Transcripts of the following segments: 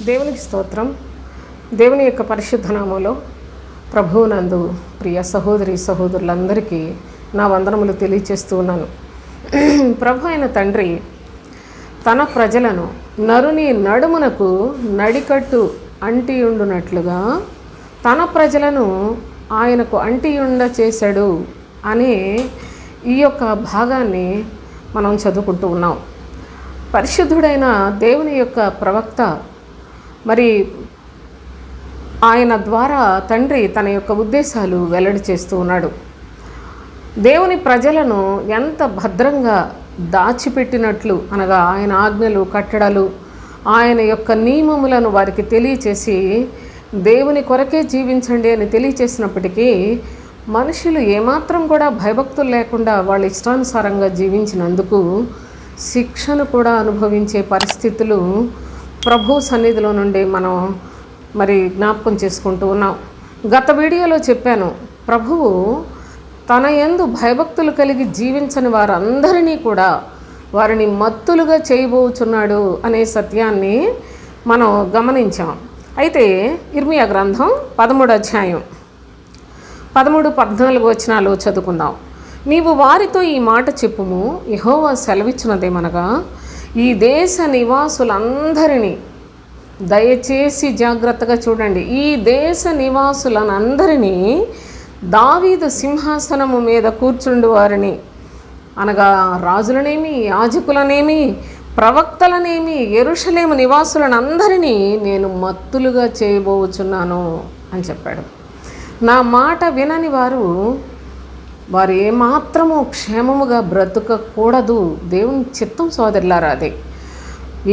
దేవునికి స్తోత్రం. దేవుని యొక్క పరిశుద్ధ నామములో ప్రభువునందు ప్రియ సహోదరి సహోదరులందరికీ నా వందనములు తెలియచేస్తూ ఉన్నాను. ప్రభు అయిన తండ్రి తన ప్రజలను నరుని నడుమునకు నడికట్టు అంటియుండునట్లుగా తన ప్రజలను ఆయనకు అంటియుండ చేశాడు అనే ఈ యొక్క భాగాన్ని మనం చదువుకుంటూ ఉన్నాం. పరిశుద్ధుడైన దేవుని యొక్క ప్రవక్త మరి ఆయన ద్వారా తండ్రి తన యొక్క ఉద్దేశాలు వెల్లడి చేస్తూ ఉన్నాడు. దేవుని ప్రజలను ఎంత భద్రంగా దాచిపెట్టినట్లు అనగా ఆయన ఆజ్ఞలు కట్టడలు ఆయన యొక్క నియమములను వారికి తెలియచేసి దేవుని కొరకే జీవించండి అని తెలియచేసినప్పటికీ మనుషులు ఏమాత్రం కూడా భయభక్తులు లేకుండా వాళ్ళ ఇష్టానుసారంగా జీవించినందుకు శిక్షను కూడా అనుభవించే పరిస్థితులు ప్రభు సన్నిధిలో నుండి మనం మరి జ్ఞాపకం చేసుకుంటూ ఉన్నాం. గత వీడియోలో చెప్పాను, ప్రభువు తన యందు భయభక్తులు కలిగి జీవించని వారందరినీ కూడా వారిని మత్తులుగా చేయబోచున్నాడు అనే సత్యాన్ని మనం గమనించాం. అయితే ఇర్మియా గ్రంథం 13వ అధ్యాయం 13-14 వచనాలు చదువుకుందాం. నీవు వారితో ఈ మాట చెప్పుము, యెహోవా సెలవిచ్చినదేమనగా, ఈ దేశ నివాసులందరినీ దయచేసి జాగ్రత్తగా చూడండి, ఈ దేశ నివాసులనందరినీ దావీదు సింహాసనము మీద కూర్చుండు వారిని అనగా రాజులనేమి యాజకులనేమి ప్రవక్తలనేమి యెరూషలేము నివాసులనందరినీ నేను మత్తులుగా చేయబోచున్నాను అని చెప్పాడు. నా మాట వినని వారు ఏమాత్రము క్షేమముగా బ్రతకకూడదు. దేవుని చిత్తం సోదరులారా. అదే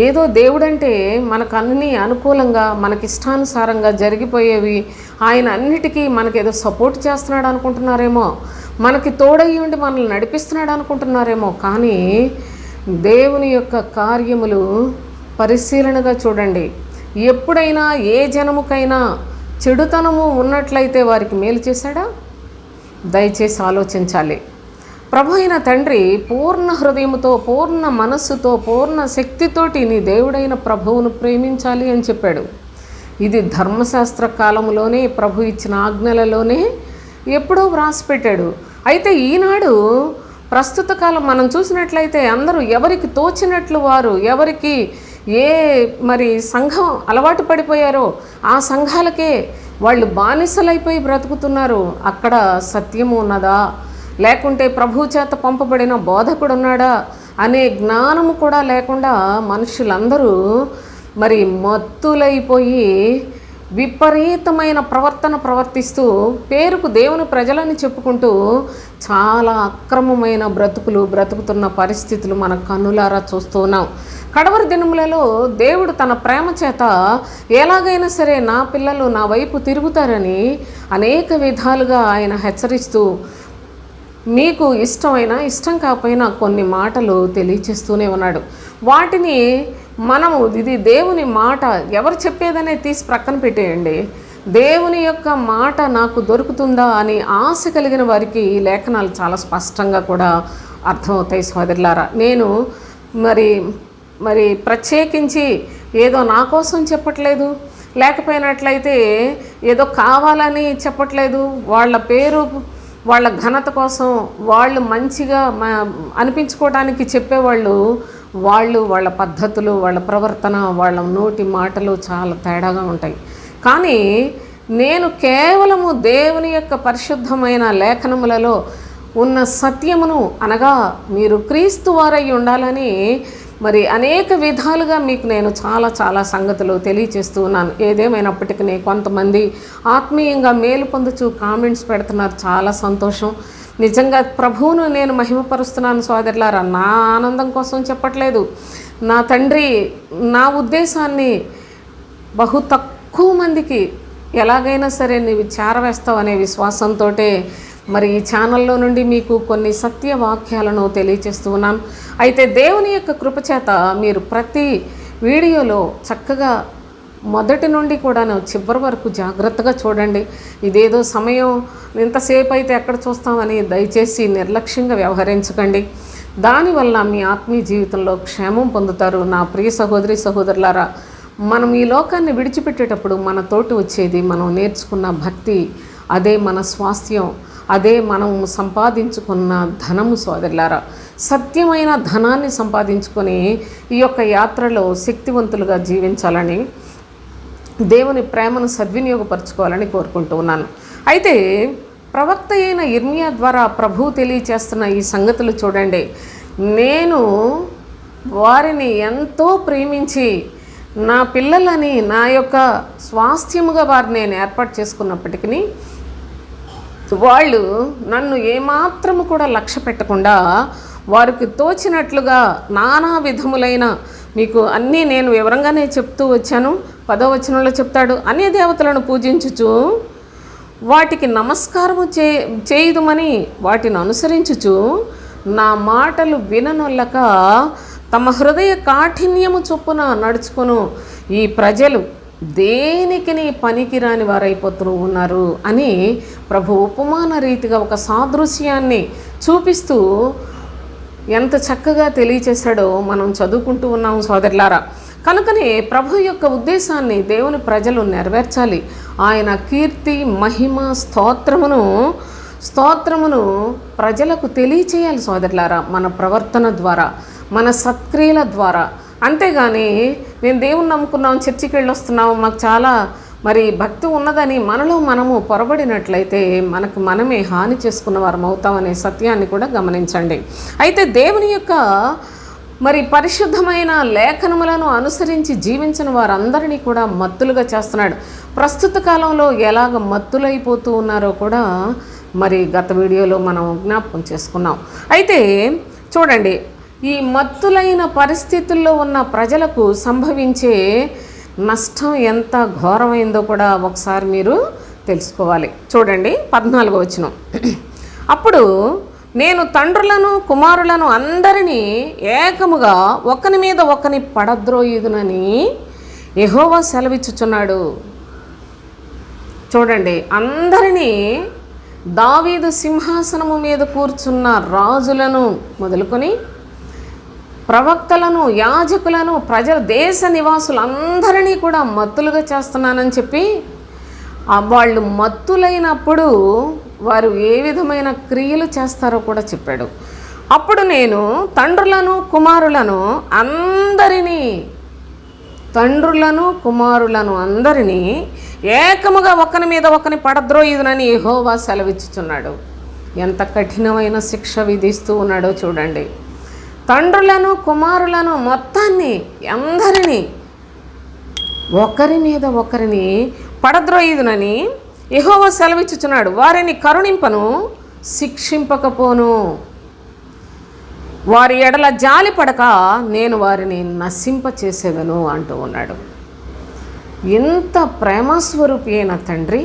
ఏదో దేవుడంటే మనకు అన్నీ అనుకూలంగా మనకిష్టానుసారంగా జరిగిపోయేవి, ఆయన అన్నిటికీ మనకేదో సపోర్ట్ చేస్తున్నాడు అనుకుంటున్నారేమో, మనకి తోడయ్యి ఉండి మనల్ని నడిపిస్తున్నాడు అనుకుంటున్నారేమో. కానీ దేవుని యొక్క కార్యములు పరిశీలనగా చూడండి. ఎప్పుడైనా ఏ జనముకైనా చెడుతనము ఉన్నట్లయితే వారికి మేలు చేశాడా? దయచేసి ఆలోచించాలి. ప్రభు అయిన తండ్రి పూర్ణ హృదయముతో, పూర్ణ మనస్సుతో, పూర్ణ శక్తితోటి నీ దేవుడైన ప్రభువును ప్రేమించాలి అని చెప్పాడు. ఇది ధర్మశాస్త్ర కాలంలోనే ప్రభు ఇచ్చిన ఆజ్ఞలలోనే ఎప్పుడో వ్రాసిపెట్టాడు. అయితే ఈనాడు ప్రస్తుత కాలం మనం చూసినట్లయితే అందరూ ఎవరికి తోచినట్లు వారు, ఎవరికి ఏ మరి సంఘం అలవాటు పడిపోయారో ఆ సంఘాలకే వాళ్ళు బానిసలైపోయి బ్రతుకుతున్నారు. అక్కడ సత్యము ఉన్నదా, లేకుంటే ప్రభు చేత పంపబడిన బోధకుడు ఉన్నాడా అనే జ్ఞానము కూడా లేకుండా మనుషులందరూ మరి మత్తులైపోయి విపరీతమైన ప్రవర్తన ప్రవర్తిస్తూ పేరుకు దేవుని ప్రజలని చెప్పుకుంటూ చాలా అక్రమమైన బ్రతుకుతున్న పరిస్థితులు మన కన్నులారా చూస్తూ ఉన్నాం. కడవరి దినములలో దేవుడు తన ప్రేమ చేత ఎలాగైనా సరే నా పిల్లలు నా వైపు తిరుగుతారని అనేక విధాలుగా ఆయన హెచ్చరిస్తూ మీకు ఇష్టమైనా ఇష్టం కాకపోయినా కొన్ని మాటలు తెలియచేస్తూనే ఉన్నాడు. వాటిని మనము ఇది దేవుని మాట ఎవరు చెప్పేదనే తీసి ప్రక్కన పెట్టేయండి. దేవుని యొక్క మాట నాకు దొరుకుతుందా అని ఆశ కలిగిన వారికి లేఖనాలు చాలా స్పష్టంగా కూడా అర్థమవుతాయి సోదరులారా. నేను మరి ప్రత్యేకించి ఏదో నా కోసం చెప్పట్లేదు, లేకపోయినట్లయితే ఏదో కావాలని చెప్పట్లేదు. వాళ్ళ పేరు వాళ్ళ ఘనత కోసం వాళ్ళు మంచిగా అనిపించుకోవడానికి చెప్పేవాళ్ళు వాళ్ళ పద్ధతులు, వాళ్ళ ప్రవర్తన, వాళ్ళ నోటి మాటలు చాలా తేడాగా ఉంటాయి. కానీ నేను కేవలము దేవుని యొక్క పరిశుద్ధమైన లేఖనములలో ఉన్న సత్యమును అనగా మీరు క్రీస్తు వారై ఉండాలని మరి అనేక విధాలుగా మీకు నేను చాలా సంగతులు తెలియచేస్తూ ఉన్నాను. ఏదేమైనప్పటికీ కొంతమంది ఆత్మీయంగా మేలు పొందుచు కామెంట్స్ పెడుతున్నారు. చాలా సంతోషం. నిజంగా ప్రభువును నేను మహిమపరుస్తున్నాను సోదరులారా. నా ఆనందం కోసం చెప్పట్లేదు. నా తండ్రి నా ఉద్దేశాన్ని బహు తక్కువ మందికి ఎలాగైనా సరే నీవు చేరవేస్తావు అనే విశ్వాసంతో మరి ఈ ఛానల్లో నుండి మీకు కొన్ని సత్యవాక్యాలను తెలియచేస్తూ ఉన్నాను. అయితే దేవుని యొక్క కృపచేత మీరు ప్రతి వీడియోలో చక్కగా మొదటి నుండి కూడా చివరి వరకు జాగ్రత్తగా చూడండి. ఇదేదో సమయం ఇంతసేపు అయితే ఎక్కడ చూస్తామని దయచేసి నిర్లక్ష్యంగా వ్యవహరించకండి. దానివల్ల మీ ఆత్మీయ జీవితంలో క్షేమం పొందుతారు. నా ప్రియ సహోదరి సహోదరులారా, మనం ఈ లోకాన్ని విడిచిపెట్టేటప్పుడు మన తోటి వచ్చేది మనం నేర్చుకున్న భక్తి, అదే మన స్వాస్థ్యం, అదే మనం సంపాదించుకున్న ధనము సోదరులారా. సత్యమైన ధనాన్ని సంపాదించుకొని ఈ యొక్క యాత్రలో శక్తివంతులుగా జీవించాలని, దేవుని ప్రేమను సద్వినియోగపరచుకోవాలని కోరుకుంటూ ఉన్నాను. అయితే ప్రవక్త అయిన ఇర్మియా ద్వారా ప్రభువు తెలియచేస్తున్న ఈ సంగతులు చూడండి. నేను వారిని ఎంతో ప్రేమించి నా పిల్లలని నా యొక్క స్వాస్థ్యముగా వారిని నేను ఏర్పాటు చేసుకున్నప్పటికీ వాళ్ళు నన్ను ఏమాత్రము కూడా లక్ష్య పెట్టకుండా వారికి తోచినట్లుగా నానా విధములైన, మీకు అన్నీ నేను వివరంగానే చెప్తూ వచ్చాను. 10వ వచనంలో చెప్తాడు, అన్య దేవతలను పూజించుచు వాటికి నమస్కారము చేయుదుమని వాటిని అనుసరించుచు నా మాటలు విననొల్లక తమ హృదయ కాఠిన్యము చొప్పున నడుచుకొను ఈ ప్రజలు దేనికి పనికిరాని వారైపోతూ ఉన్నారు అని ప్రభు ఉపమాన రీతిగా ఒక సాదృశ్యాన్ని చూపిస్తూ ఎంత చక్కగా తెలియచేశాడో మనం చదువుకుంటూ ఉన్నాం సోదరులారా. కనుకనే ప్రభు యొక్క ఉద్దేశాన్ని దేవుని ప్రజలు నెరవేర్చాలి. ఆయన కీర్తి, మహిమ, స్తోత్రమును ప్రజలకు తెలియచేయాలి సోదరులారా, మన ప్రవర్తన ద్వారా, మన సత్క్రియల ద్వారా. అంతేగాని మేము దేవుని నమ్ముకున్నాం, చర్చికి వెళ్ళొస్తున్నాం, మాకు చాలా భక్తి ఉన్నదని మనలో మనము పొరబడినట్లయితే మనకు మనమే హాని చేసుకున్న వారం అవుతామనే సత్యాన్ని కూడా గమనించండి. అయితే దేవుని యొక్క పరిశుద్ధమైన లేఖనములను అనుసరించి జీవించిన వారందరినీ కూడా మత్తులుగా చేస్తున్నాడు. ప్రస్తుత కాలంలో ఎలాగ మత్తులైపోతూ ఉన్నారో కూడా గత వీడియోలో మనం జ్ఞాపకం చేసుకున్నాం. అయితే చూడండి, ఈ మత్తులైన పరిస్థితుల్లో ఉన్న ప్రజలకు సంభవించే నష్టం ఎంత ఘోరమైందో కూడా ఒకసారి మీరు తెలుసుకోవాలి. చూడండి 14వ వచనం. అప్పుడు నేను తండ్రులను కుమారులను అందరినీ ఏకముగా ఒకని మీద ఒకని పడద్రోయుదునని యెహోవా సెలవిచ్చుచున్నాడు. చూడండి, అందరినీ దావీదు సింహాసనము మీద కూర్చున్న రాజులను మొదలుకొని ప్రవక్తలను, యాజకులను, ప్రజల దేశ నివాసులందరినీ కూడా మత్తులుగా చేస్తున్నానని చెప్పి వాళ్ళు మత్తులైనప్పుడు వారు ఏ విధమైన క్రియలు చేస్తారో కూడా చెప్పాడు. అప్పుడు నేను తండ్రులను కుమారులను అందరినీ ఏకముగా ఒకని మీద ఒకని పడద్రోయుదునని యెహోవా సెలవిచ్చుచున్నాడు. ఎంత కఠినమైన శిక్ష విధిస్తూ ఉన్నాడో చూడండి. తండ్రులను కుమారులను మొత్తాన్ని అందరినీ ఒకరి మీద ఒకరిని పడద్రోయుదునని యెహోవా సెలవిచ్చుచున్నాడు. వారిని కరుణింపను, శిక్షింపకపోను, వారి ఎడల జాలి పడక నేను వారిని నశింపచేసేదను అంటూ ఉన్నాడు. ఎంత ప్రేమస్వరూపి అయిన తండ్రి,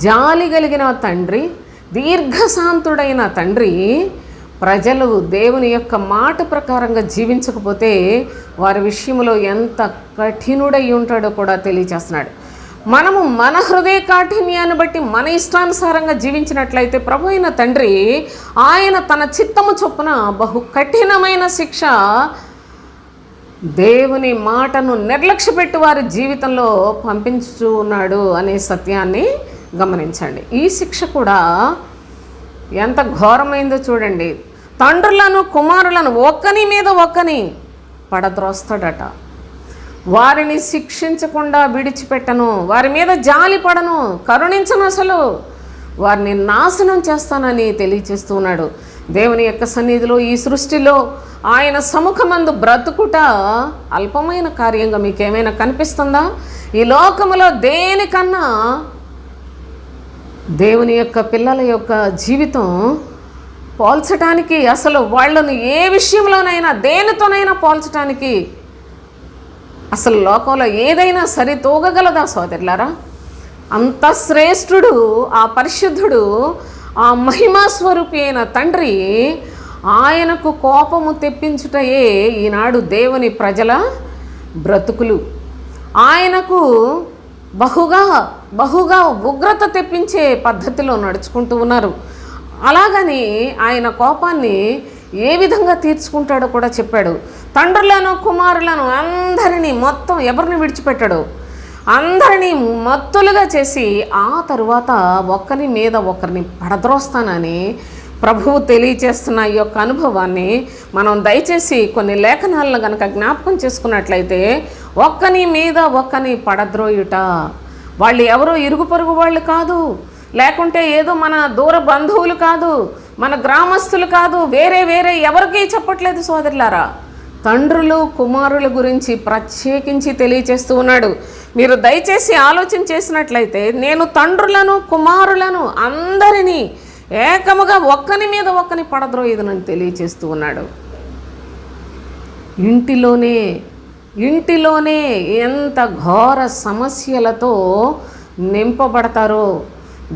జాలి కలిగిన తండ్రి, దీర్ఘశాంతుడైన తండ్రి ప్రజలు దేవుని యొక్క మాట ప్రకారంగా జీవించకపోతే వారి విషయంలో ఎంత కఠినుడై ఉంటాడో కూడా తెలియచేస్తున్నాడు. మనము మన హృదయ కాఠిన్యాన్ని బట్టి మన ఇష్టానుసారంగా జీవించినట్లయితే ప్రభు అయిన తండ్రి ఆయన తన చిత్తము చొప్పున బహు కఠినమైన శిక్ష, దేవుని మాటను నిర్లక్ష్యపెట్టి వారి జీవితంలో పంపించుతూ ఉన్నాడు అనే సత్యాన్ని గమనించండి. ఈ శిక్ష కూడా ఎంత ఘోరమైందో చూడండి. తండ్రులను కుమారులను ఒకని మీద ఒకని పడద్రోస్తాడట. వారిని శిక్షించకుండా విడిచిపెట్టను, వారి మీద జాలి పడను, కరుణించను, అసలు వారిని నాశనం చేస్తానని తెలియచేస్తూ ఉన్నాడు. దేవుని యొక్క సన్నిధిలో, ఈ సృష్టిలో ఆయన సముఖమందు బ్రతుకుట అల్పమైన కార్యంగా మీకేమైనా కనిపిస్తుందా? ఈ లోకములో దేనికన్నా దేవుని యొక్క పిల్లల యొక్క జీవితం పోల్చడానికి, అసలు వాళ్ళను ఏ విషయంలోనైనా దేనితోనైనా పోల్చడానికి అసలు లోకంలో ఏదైనా సరితూగగలదా సోదరులారా? అంత శ్రేష్ఠుడు, ఆ పరిశుద్ధుడు, ఆ మహిమాస్వరూపి అయిన తండ్రి ఆయనకు కోపము తెప్పించుటయే ఈనాడు దేవుని ప్రజల బ్రతుకులు. ఆయనకు బహుగా ఉగ్రత తెప్పించే పద్ధతిలో నడుచుకుంటూ ఉన్నారు. అలాగని ఆయన కోపాన్ని ఏ విధంగా తీర్చుకుంటాడో కూడా చెప్పాడు. తండ్రులను కుమారులను అందరినీ మొత్తం ఎవరిని విడిచిపెట్టాడు, అందరినీ మత్తులుగా చేసి ఆ తరువాత ఒకరి మీద ఒకరిని పడద్రోస్తానని ప్రభువు తెలియచేస్తున్న ఈ యొక్క అనుభవాన్ని మనం దయచేసి కొన్ని లేఖనాలను కనుక జ్ఞాపకం చేసుకున్నట్లయితే, ఒక్కని మీద ఒక్కని పడద్రోయుట. వాళ్ళు ఎవరో ఇరుగు పొరుగు వాళ్ళు కాదు, లేకుంటే ఏదో మన దూర బంధువులు కాదు, మన గ్రామస్తులు కాదు, వేరే వేరే ఎవరికీ చెప్పట్లేదు సోదరులారా. తండ్రులు కుమారుల గురించి ప్రత్యేకించి తెలియచేస్తూ ఉన్నాడు. మీరు దయచేసి ఆలోచన చేసినట్లయితే, నేను తండ్రులను కుమారులను అందరినీ ఏకముగా ఒక్కని మీద ఒక్కని పడద్రోయిదనని తెలియచేస్తూ ఉన్నాడు. ఇంటిలోనే ఎంత ఘోర సమస్యలతో నింపబడతారో,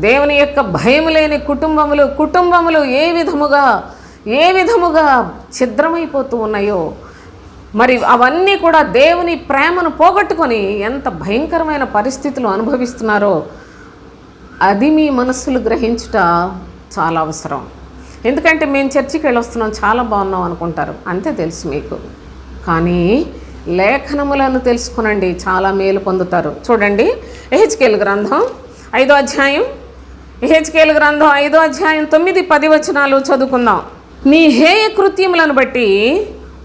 దేవుని యొక్క భయం లేని కుటుంబములు ఏ విధముగా ఛిద్రమైపోతూ ఉన్నాయో, మరి అవన్నీ కూడా దేవుని ప్రేమను పోగొట్టుకొని ఎంత భయంకరమైన పరిస్థితులు అనుభవిస్తున్నారో అది మీ మనస్సులు గ్రహించుట చాలా అవసరం. ఎందుకంటే మేము చర్చికి వెళ్ళొస్తున్నాం, చాలా బాగున్నాం అనుకుంటారు, అంతే తెలుసు మీకు. కానీ లేఖనములను తెలుసుకునండి, చాలా మేలు పొందుతారు. చూడండి, ఎహెజ్కేలు గ్రంథం 5వ అధ్యాయం, ఎహెజ్కేలు గ్రంథం 5వ అధ్యాయం 9-10 వచనాలు చదువుకుందాం. నీ హేయ కృత్యములను బట్టి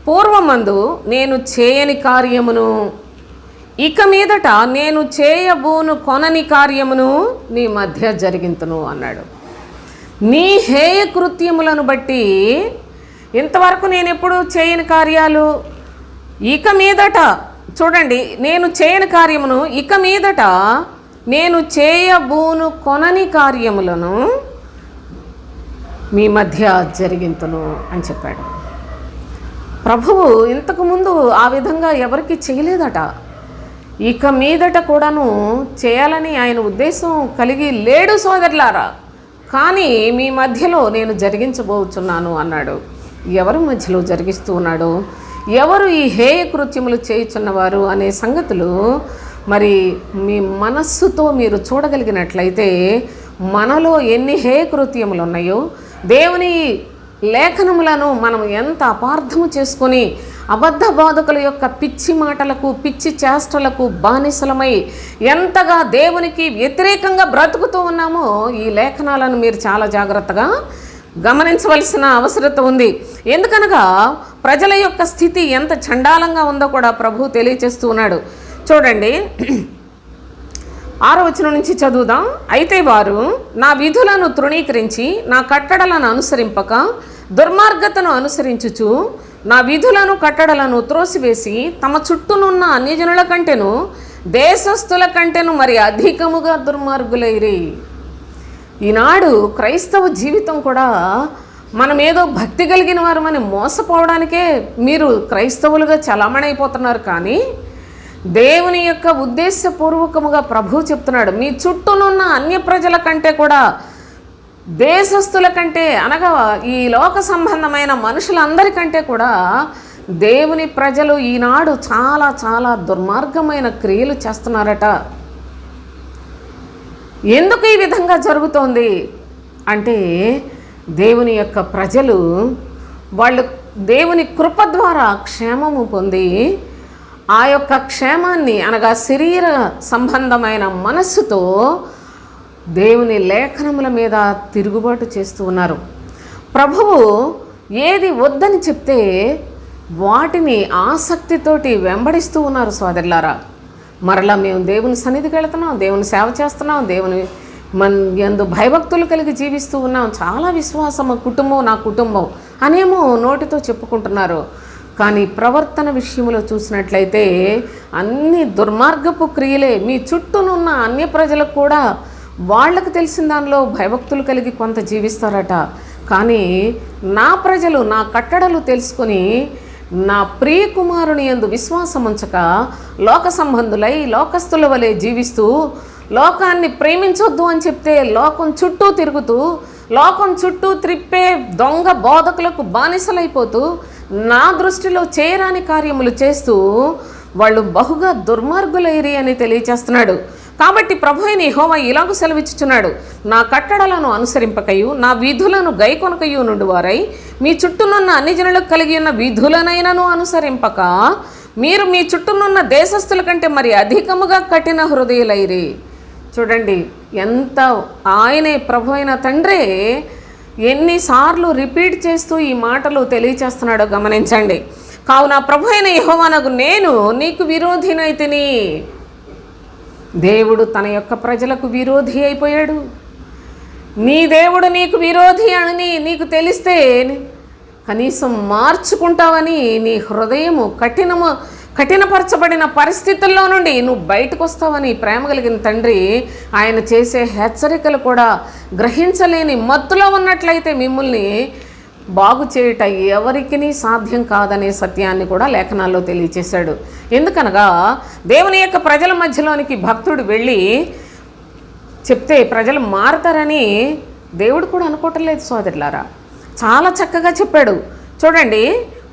పూర్వమందు నేను చేయని కార్యమును, ఇక మీదట నేను చేయబోను కొనని కార్యమును నీ మధ్య జరిగింతును అన్నాడు. నీ హేయ కృత్యములను బట్టి, ఇంతవరకు నేను ఎప్పుడు చేయని కార్యాలు, ఇక మీదట చూడండి, నేను చేయని కార్యమును ఇక మీదట నేను చేయబోను కొనని కార్యములను మీ మధ్య జరిగింతును అని చెప్పాడు. ప్రభువు ఇంతకుముందు ఆ విధంగా ఎవరికి చేయలేదట. ఇక మీదట కూడాను చేయాలని ఆయన ఉద్దేశం కలిగి లేడు సోదరులారా. కానీ మీ మధ్యలో నేను జరిగించబోచున్నాను అన్నాడు. ఎవరి మధ్యలో జరిగిస్తూ ఉన్నాడు, ఎవరు ఈ హేయ కృత్యములు చేయుచున్నవారు అనే సంగతులు మరి మీ మనస్సుతో మీరు చూడగలిగినట్లయితే, మనలో ఎన్ని హేయ కృత్యములు ఉన్నాయో, దేవుని లేఖనములను మనం ఎంత అపార్థము చేసుకొని అబద్ధ బోధకుల యొక్క పిచ్చి మాటలకు పిచ్చి చేష్టలకు బానిసలమై ఎంతగా దేవునికి వ్యతిరేకంగా బ్రతుకుతూ ఉన్నామో ఈ లేఖనాలను మీరు చాలా జాగ్రత్తగా గమనించవలసిన అవసరత ఉంది. ఎందుకనగా ప్రజల యొక్క స్థితి ఎంత చండాలంగా ఉందో కూడా ప్రభువు తెలియచేస్తూ ఉన్నాడు. చూడండి, 6వ వచనం నుంచి చదువుదాం. అయితే వారు నా విధులను తృణీకరించి నా కట్టడలను అనుసరింపక దుర్మార్గతను అనుసరించుచు నా విధులను కట్టడలను త్రోసివేసి తమ చుట్టూనున్న అన్యజనుల కంటేను దేశస్థుల కంటేను మరి అధికముగా దుర్మార్గులైరి. ఈనాడు క్రైస్తవ జీవితం కూడా మనం ఏదో భక్తి కలిగిన వారమని మోసపోవడానికే మీరు క్రైస్తవులుగా చలామణైపోతున్నారు. కానీ దేవుని యొక్క ఉద్దేశపూర్వకముగా ప్రభువు చెప్తున్నాడు, మీ చుట్టూనున్న అన్య ప్రజల కంటే కూడా, దేశస్థుల కంటే అనగా ఈ లోక సంబంధమైన మనుషులందరికంటే కూడా దేవుని ప్రజలు ఈనాడు చాలా చాలా దుర్మార్గమైన క్రియలు చేస్తున్నారట. ఎందుకు ఈ విధంగా జరుగుతోంది అంటే, దేవుని యొక్క ప్రజలు వాళ్ళు దేవుని కృప ద్వారా క్షేమము పొంది ఆ యొక్క క్షేమాన్ని అనగా శరీర సంబంధమైన మనస్సుతో దేవుని లేఖనముల మీద తిరుగుబాటు చేస్తూ ఉన్నారు. ప్రభువు ఏది వద్దని చెప్తే వాటిని ఆసక్తితోటి వెంబడిస్తూ ఉన్నారు సోదరులారా. మరలా మేము దేవుని సన్నిధికి వెళుతున్నాం, దేవుని సేవ చేస్తున్నాం, దేవుని యందు భయభక్తులు కలిగి జీవిస్తూ ఉన్నాం, చాలా విశ్వాసము, కుటుంబం నా కుటుంబం అనేమో నోటితో చెప్పుకుంటున్నారు. కానీ ప్రవర్తన విషయంలో చూసినట్లయితే అన్ని దుర్మార్గపు క్రియలే. మీ చుట్టూనున్న అన్య ప్రజలకు కూడా వాళ్ళకు తెలిసిన దానిలో భయభక్తులు కలిగి కొంత జీవిస్తారట. కానీ నా ప్రజలు నా కట్టడలు తెలుసుకొని నా ప్రియ కుమారుని యందు విశ్వాసం ఉంచక లోక సంబంధులై లోకస్తుల వలె జీవిస్తూ లోకాన్ని ప్రేమించొద్దు అని చెప్తే లోకం చుట్టూ తిరుగుతూ లోకం చుట్టూ త్రిప్పే దొంగ బోధకులకు బానిసలైపోతూ నా దృష్టిలో చేయరాని కార్యములు చేస్తూ వాళ్ళు బహుగా దుర్మార్గులైరి అని తెలియచేస్తున్నాడు. కాబట్టి ప్రభు అయిన యెహోవా ఇలాగూ సెలవిచ్చుచున్నాడు, నా కట్టడలను అనుసరింపకయు నా విధులను గైకొనకయు నుండి వారై మీ చుట్టూనున్న అన్ని జనులకు కలిగి ఉన్న విధులనైనను అనుసరింపక మీరు మీ చుట్టూనున్న దేశస్థుల కంటే మరి అధికముగా కఠిన హృదయులైరి. చూడండి, ఎంత ఆయనే ప్రభు అయిన తండ్రే ఎన్నిసార్లు రిపీట్ చేస్తూ ఈ మాటలు తెలియచేస్తున్నాడో గమనించండి. కావున ప్రభు అయిన యెహోవానగు నేను నీకు విరోధినైతిని. దేవుడు తన యొక్క ప్రజలకు విరోధి అయిపోయాడు. నీ దేవుడు నీకు విరోధి అని నీకు తెలిస్తే కనీసం మార్చుకుంటావని నీ హృదయము కఠినపరచబడిన పరిస్థితుల్లో నుండి నువ్వు బయటకు వస్తావని ప్రేమ కలిగిన తండ్రి ఆయన చేసే హెచ్చరికలు కూడా గ్రహించలేని మత్తులో ఉన్నట్లయితే మిమ్మల్ని బాగు చేయుట ఎవరికి సాధ్యం కాదనే సత్యాన్ని కూడా లేఖనాల్లో తెలియచేశాడు. ఎందుకనగా దేవుని యొక్క ప్రజల మధ్యలోనికి భక్తుడు వెళ్ళి చెప్తే ప్రజలు మారతారని దేవుడు కూడా అనుకోవటం లేదు సోదరులారా. చాలా చక్కగా చెప్పాడు. చూడండి,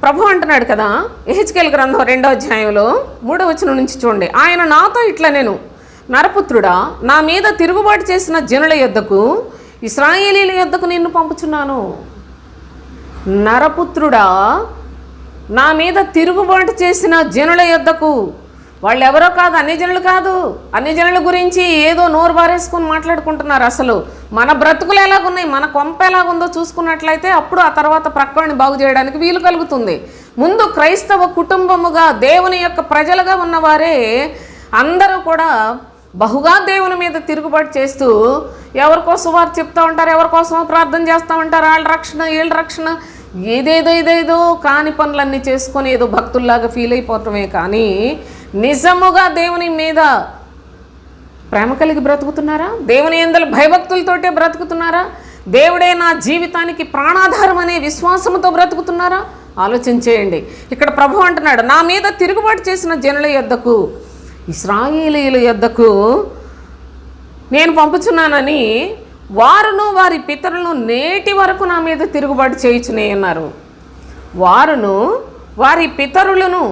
ప్రభు అంటున్నాడు కదా, యెహెజ్కేలు గ్రంథం 2వ అధ్యాయంలో 3వ వచనం నుంచి చూడండి. ఆయన నాతో ఇట్లా, నేను నరపుత్రుడా, నా మీద తిరుగుబాటు చేసిన జనుల యొద్దకు, ఇశ్రాయేలీయుల యొద్దకు నిన్ను పంపుచున్నాను. నరపుత్రుడా, నా మీద తిరుగుబాటు చేసిన జనుల యొద్దకు. వాళ్ళు ఎవరో కాదు, అన్ని జనులు కాదు. అన్ని జనుల గురించి ఏదో నోరు బారేసుకొని మాట్లాడుకుంటున్నారు. అసలు మన బ్రతుకులు ఎలాగున్నాయి, మన కొంప ఎలాగుందో చూసుకున్నట్లయితే అప్పుడు ఆ తర్వాత ప్రక్కని బాగు చేయడానికి వీలు కలుగుతుంది. ముందు క్రైస్తవ కుటుంబముగా దేవుని యొక్క ప్రజలుగా ఉన్నవారే అందరూ కూడా బహుగా దేవుని మీద తిరుగుబాటు చేస్తూ ఎవరి కోసం వారు చెప్తూ ఉంటారు, ఎవరి కోసమో ప్రార్థన చేస్తూ ఉంటారు. వాళ్ళ రక్షణ, వీళ్ళ రక్షణ, ఏదేదో కాని పనులన్నీ చేసుకొని ఏదో భక్తుల్లాగా ఫీల్ అయిపోవటమే కానీ నిజముగా దేవుని మీద ప్రేమ కలిగి బ్రతుకుతున్నారా? దేవుని యందలి భయభక్తులతోటే బ్రతుకుతున్నారా? దేవుడే నా జీవితానికి ప్రాణాధారం అనే విశ్వాసంతో బ్రతుకుతున్నారా? ఆలోచించేయండి. ఇక్కడ ప్రభు అంటున్నాడు, నా మీద తిరుగుబాటు చేసిన జనుల యొద్దకు, ఇశ్రాయేలీయుల యొద్దకు నేను పంపుచున్నానని వారును వారి పితరులను నేటి వరకు నా మీద తిరుగుబాటు చేయుచునే ఉన్నారు. వారును వారి పితరులను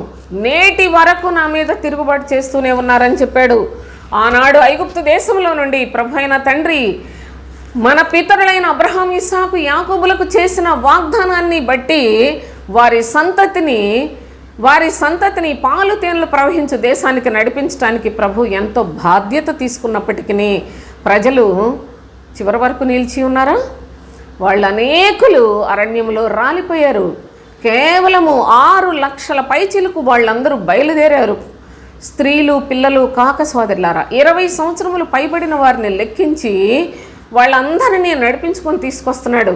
నేటి వరకు నా మీద తిరుగుబాటు చేస్తూనే ఉన్నారని చెప్పాడు. ఆనాడు ఐగుప్తు దేశంలో నుండి ప్రభు అయిన తండ్రి మన పితరులైన అబ్రహాం, ఇస్సాకు, యాకోబులకు చేసిన వాగ్దానాన్ని బట్టి వారి సంతతిని పాలు తేనెలు ప్రవహించు దేశానికి నడిపించడానికి ప్రభు ఎంతో బాధ్యత తీసుకున్నప్పటికీ ప్రజలు చివరి వరకు నిలిచి ఉన్నారా? వాళ్ళు అనేకులు అరణ్యంలో రాలిపోయారు. కేవలము 6 లక్షల పైచిలకు వాళ్ళందరూ బయలుదేరారు. స్త్రీలు, పిల్లలు కాక సోదరులారా, 20 సంవత్సరములు పైబడిన వారిని లెక్కించి వాళ్ళందరినీ నడిపించుకొని తీసుకొస్తున్నాడు.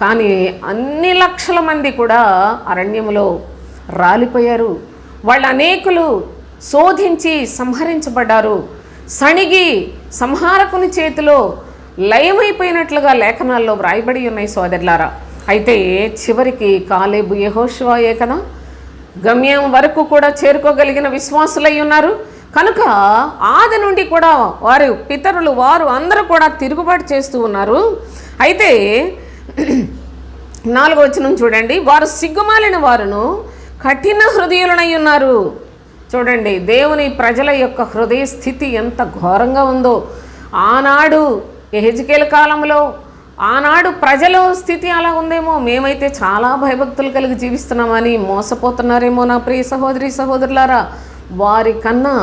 కానీ అన్ని లక్షల మంది కూడా అరణ్యంలో రాలిపోయారు. వాళ్ళు అనేకులు శోధించి సంహరించబడ్డారు. సణిగి సంహారకుని చేతిలో లయమైపోయినట్లుగా లేఖనాల్లో వ్రాయబడి ఉన్నాయి సోదరులారా. అయితే చివరికి కాలేబు, యెహోషువాయే కదా గమ్యం వరకు కూడా చేరుకోగలిగిన విశ్వాసులై ఉన్నారు. కనుక ఆది నుండి కూడా వారు పితరులు వారు అందరూ కూడా తిరుగుబాటు చేస్తూ ఉన్నారు. అయితే 4వ వచనం చూడండి, వారు సిగ్గుమాలిన వారును కఠిన హృదయులనై ఉన్నారు. చూడండి, దేవుని ప్రజల యొక్క హృదయ స్థితి ఎంత ఘోరంగా ఉందో. ఆనాడు యెహెజ్కేలు కాలంలో ఆనాడు ప్రజల స్థితి అలా ఉందేమో, మేమైతే చాలా భయభక్తులు కలిగి జీవిస్తున్నామని మోసపోతున్నారేమో నా ప్రియ సహోదరి సహోదరులారా. వారి కన్నా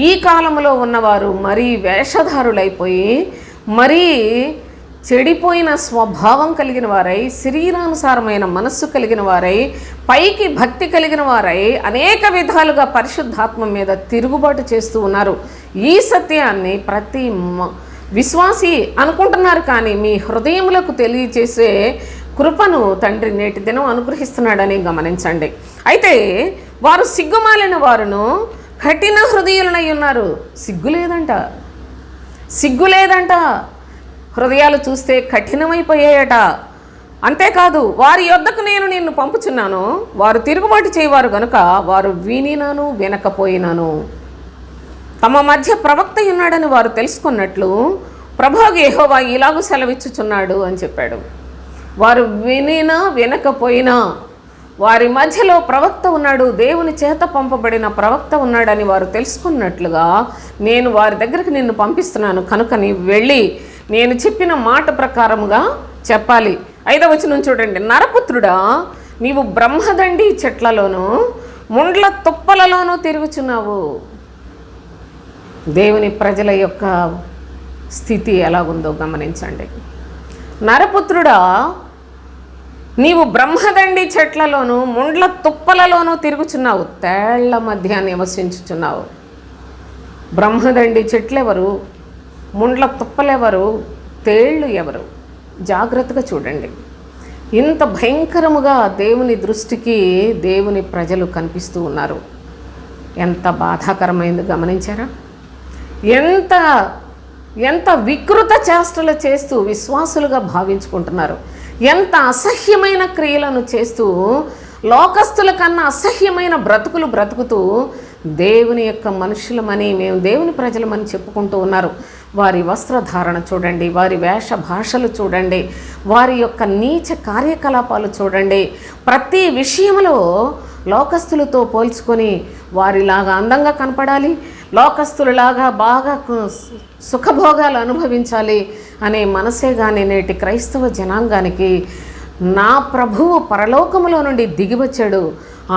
ఈ కాలంలో ఉన్నవారు మరీ వేషధారులైపోయి మరీ చెడిపోయిన స్వభావం కలిగిన వారై, శరీరానుసారమైన మనస్సు కలిగిన వారై, పైకి భక్తి కలిగిన వారై అనేక విధాలుగా పరిశుద్ధాత్మ మీద తిరుగుబాటు చేస్తూ ఉన్నారు. ఈ సత్యాన్ని ప్రతి విశ్వాసి అనుకుంటున్నారు, కానీ మీ హృదయములకు తెలియచేసే కృపను తండ్రి నేటి దినం అనుగ్రహిస్తున్నాడని గమనించండి. అయితే వారు సిగ్గుమాలిన వారును కఠిన హృదయులనై ఉన్నారు. సిగ్గు లేదంట. హృదయాలు చూస్తే కఠినమైపోయాయట. అంతేకాదు, వారి యొద్దకు నేను నిన్ను పంపుచున్నాను, వారు తిరుగుబాటు చేయవారు గనుక వారు వినినాను వినకపోయినాను. తమ మధ్య ప్రవక్త ఉన్నాడని వారు తెలుసుకున్నట్లు ప్రభువు యెహోవా ఇలాగూ సెలవిచ్చుచున్నాడు అని చెప్పాడు. వారు వినినా వినకపోయినా వారి మధ్యలో ప్రవక్త ఉన్నాడు, దేవుని చేత పంపబడిన ప్రవక్త ఉన్నాడని వారు తెలుసుకున్నట్లుగా నేను వారి దగ్గరికి నిన్ను పంపిస్తున్నాను, కనుక నీవు వెళ్ళి నేను చెప్పిన మాట ప్రకారముగా చెప్పాలి. 5వ వచనం చూడండి. నరపుత్రుడా, నీవు బ్రహ్మదండి చెట్లలోనూ ముండ్ల తుప్పలలోనూ తిరుగుచున్నావు. దేవుని ప్రజల యొక్క స్థితి ఎలాగుందో గమనించండి. నరపుత్రుడా, నీవు బ్రహ్మదండి చెట్లలోనూ ముండ్ల తుప్పలలోనూ తిరుగుచున్నావు, తేళ్ల మధ్య నివసించుచున్నావు. బ్రహ్మదండి చెట్లెవరు? ముండ్ల తుప్పలెవరు? తేళ్ళు ఎవరు? జాగ్రత్తగా చూడండి. ఇంత భయంకరముగా దేవుని దృష్టికి దేవుని ప్రజలు కనిపిస్తూ ఉన్నారు. ఎంత బాధాకరమైంది గమనించారా? ఎంత వికృత చేష్టలు చేస్తూ విశ్వాసులుగా భావించుకుంటున్నారు. ఎంత అసహ్యమైన క్రియలను చేస్తూ లోకస్తుల కన్నా అసహ్యమైన బ్రతుకులు బ్రతుకుతూ దేవుని యొక్క మనుషులమని, మేము దేవుని ప్రజలమని చెప్పుకుంటూ ఉన్నారు. వారి వస్త్రధారణ చూడండి, వారి వేష భాషలు చూడండి, వారి యొక్క నీచ కార్యకలాపాలు చూడండి. ప్రతి విషయంలో లోకస్తులతో పోల్చుకొని వారిలాగా అందంగా కనపడాలి, లోకస్తులలాగా బాగా సుఖభోగాలు అనుభవించాలి అనే మనసే కానీ నేటి క్రైస్తవ జనాంగానికి నా ప్రభువు పరలోకములో నుండి దిగివచ్చాడు,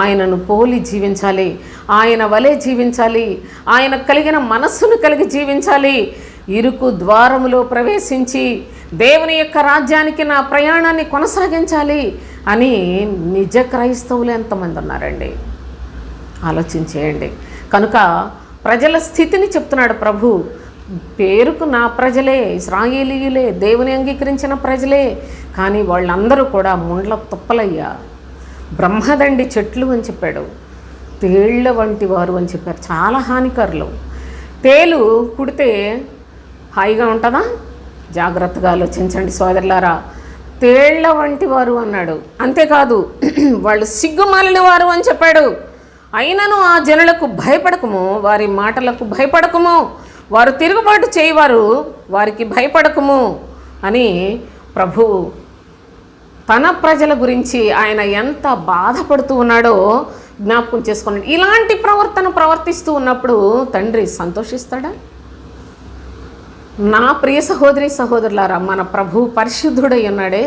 ఆయనను పోలి జీవించాలి, ఆయన వలె జీవించాలి, ఆయన కలిగిన మనస్సును కలిగి జీవించాలి, ఇరుకు ద్వారములో ప్రవేశించి దేవుని యొక్క రాజ్యానికి నా ప్రయాణాన్ని కొనసాగించాలి అని నిజ క్రైస్తవులు ఎంతమంది ఉన్నారండి? ఆలోచించేయండి. కనుక ప్రజల స్థితిని చెప్తున్నాడు ప్రభు. పేరుకు నా ప్రజలే, ఇశ్రాయేలీయులే, దేవుని అంగీకరించిన ప్రజలే, కానీ వాళ్ళందరూ కూడా ముండ్ల తుప్పలయ్యా, బ్రహ్మదండి చెట్లు అని చెప్పాడు, తేళ్ల వంటి వారు అని చెప్పారు. చాలా హానికరులు. తేలు కుడితే హాయిగా ఉంటుందా? జాగ్రత్తగా ఆలోచించండి సోదరులారా. తేళ్ల వంటి వారు అన్నాడు. అంతేకాదు, వాళ్ళు సిగ్గుమాలిన వారు అని చెప్పాడు. అయినను ఆ జనులకు భయపడకము, వారి మాటలకు భయపడకము, వారు తిరుగుబాటు చేయవారు, వారికి భయపడకము అని ప్రభు తన ప్రజల గురించి ఆయన ఎంత బాధపడుతూ ఉన్నాడో జ్ఞాపకం చేసుకోండి. ఇలాంటి ప్రవర్తన ప్రవర్తిస్తూ ఉన్నప్పుడు తండ్రి సంతోషిస్తాడా? నా ప్రియ సహోదరి సహోదరులారా, మన ప్రభు పరిశుద్ధుడై ఉన్నాడే.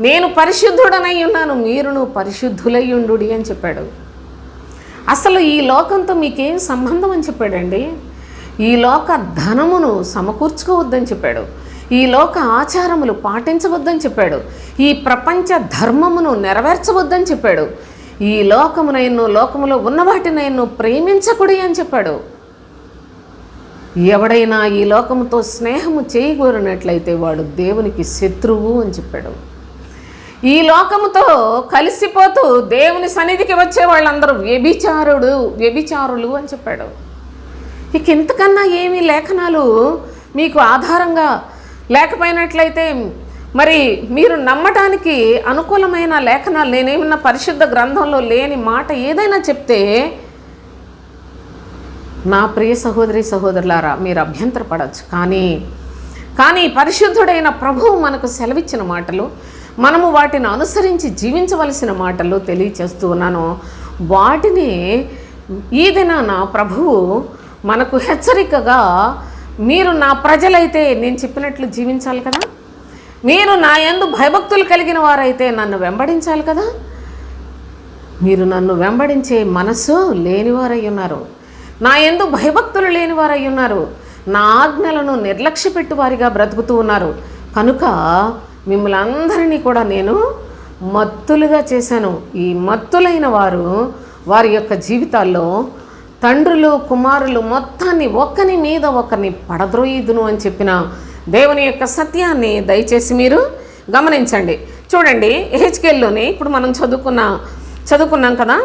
నేను పరిశుద్ధుడనై ఉన్నాను, మీరును పరిశుద్ధులై ఉండుడి అని చెప్పాడు. అసలు ఈ లోకంతో మీకేం సంబంధం అని చెప్పాడండి. ఈ లోక ధనమును సమకూర్చుకోవద్దని చెప్పాడు, ఈ లోక ఆచారములు పాటించవద్దని చెప్పాడు, ఈ ప్రపంచ ధర్మమును నెరవేర్చవద్దని చెప్పాడు, ఈ లోకమునైను లోకములో ఉన్న వాటినైను ప్రేమించకుడి అని చెప్పాడు. ఎవడైనా ఈ లోకముతో స్నేహము చేయగోరినట్లయితే వాడు దేవునికి శత్రువు అని చెప్పాడు. ఈ లోకముతో కలిసిపోతూ దేవుని సన్నిధికి వచ్చే వాళ్ళందరూ వ్యభిచారులు అని చెప్పాడు. ఇక ఇంతకన్నా ఏమీ లేఖనాలు మీకు ఆధారంగా లేకపోయినట్లయితే మరి మీరు నమ్మటానికి అనుకూలమైన లేఖనాలు, నేనేమన్నా పరిశుద్ధ గ్రంథంలో లేని మాట ఏదైనా చెప్తే నా ప్రియ సహోదరి సహోదరులారా మీరు అభ్యంతరపడవచ్చు. కానీ పరిశుద్ధుడైన ప్రభువు మనకు సెలవిచ్చిన మాటలు, మనము వాటిని అనుసరించి జీవించవలసిన మాటలు తెలియచేస్తూ ఉన్నాను. వాటిని ఈ దినాన ప్రభువు మనకు హెచ్చరికగా, మీరు నా ప్రజలైతే నేను చెప్పినట్లు జీవించాలి కదా, మీరు నా యందు భయభక్తులు కలిగిన వారైతే నన్ను వెంబడించాలి కదా, మీరు నన్ను వెంబడించే మనసు లేనివారై ఉన్నారు, నా యందు భయభక్తులు లేనివారై ఉన్నారు, నా ఆజ్ఞలను నిర్లక్ష్యపెట్టు వారిగా బ్రతుకుతూ ఉన్నారు, కనుక మిమ్మల్ని అందరినీ కూడా నేను మత్తులుగా చేశాను. ఈ మత్తులైన వారు వారి యొక్క జీవితాల్లో తండ్రులు కుమారులు మొత్తాన్ని ఒకరి మీద ఒకరిని పడద్రోయిదును అని చెప్పిన దేవుని యొక్క సత్యాన్ని దయచేసి మీరు గమనించండి. చూడండి, హెచ్కేల్లోనే ఇప్పుడు మనం చదువుకున్నాం కదా,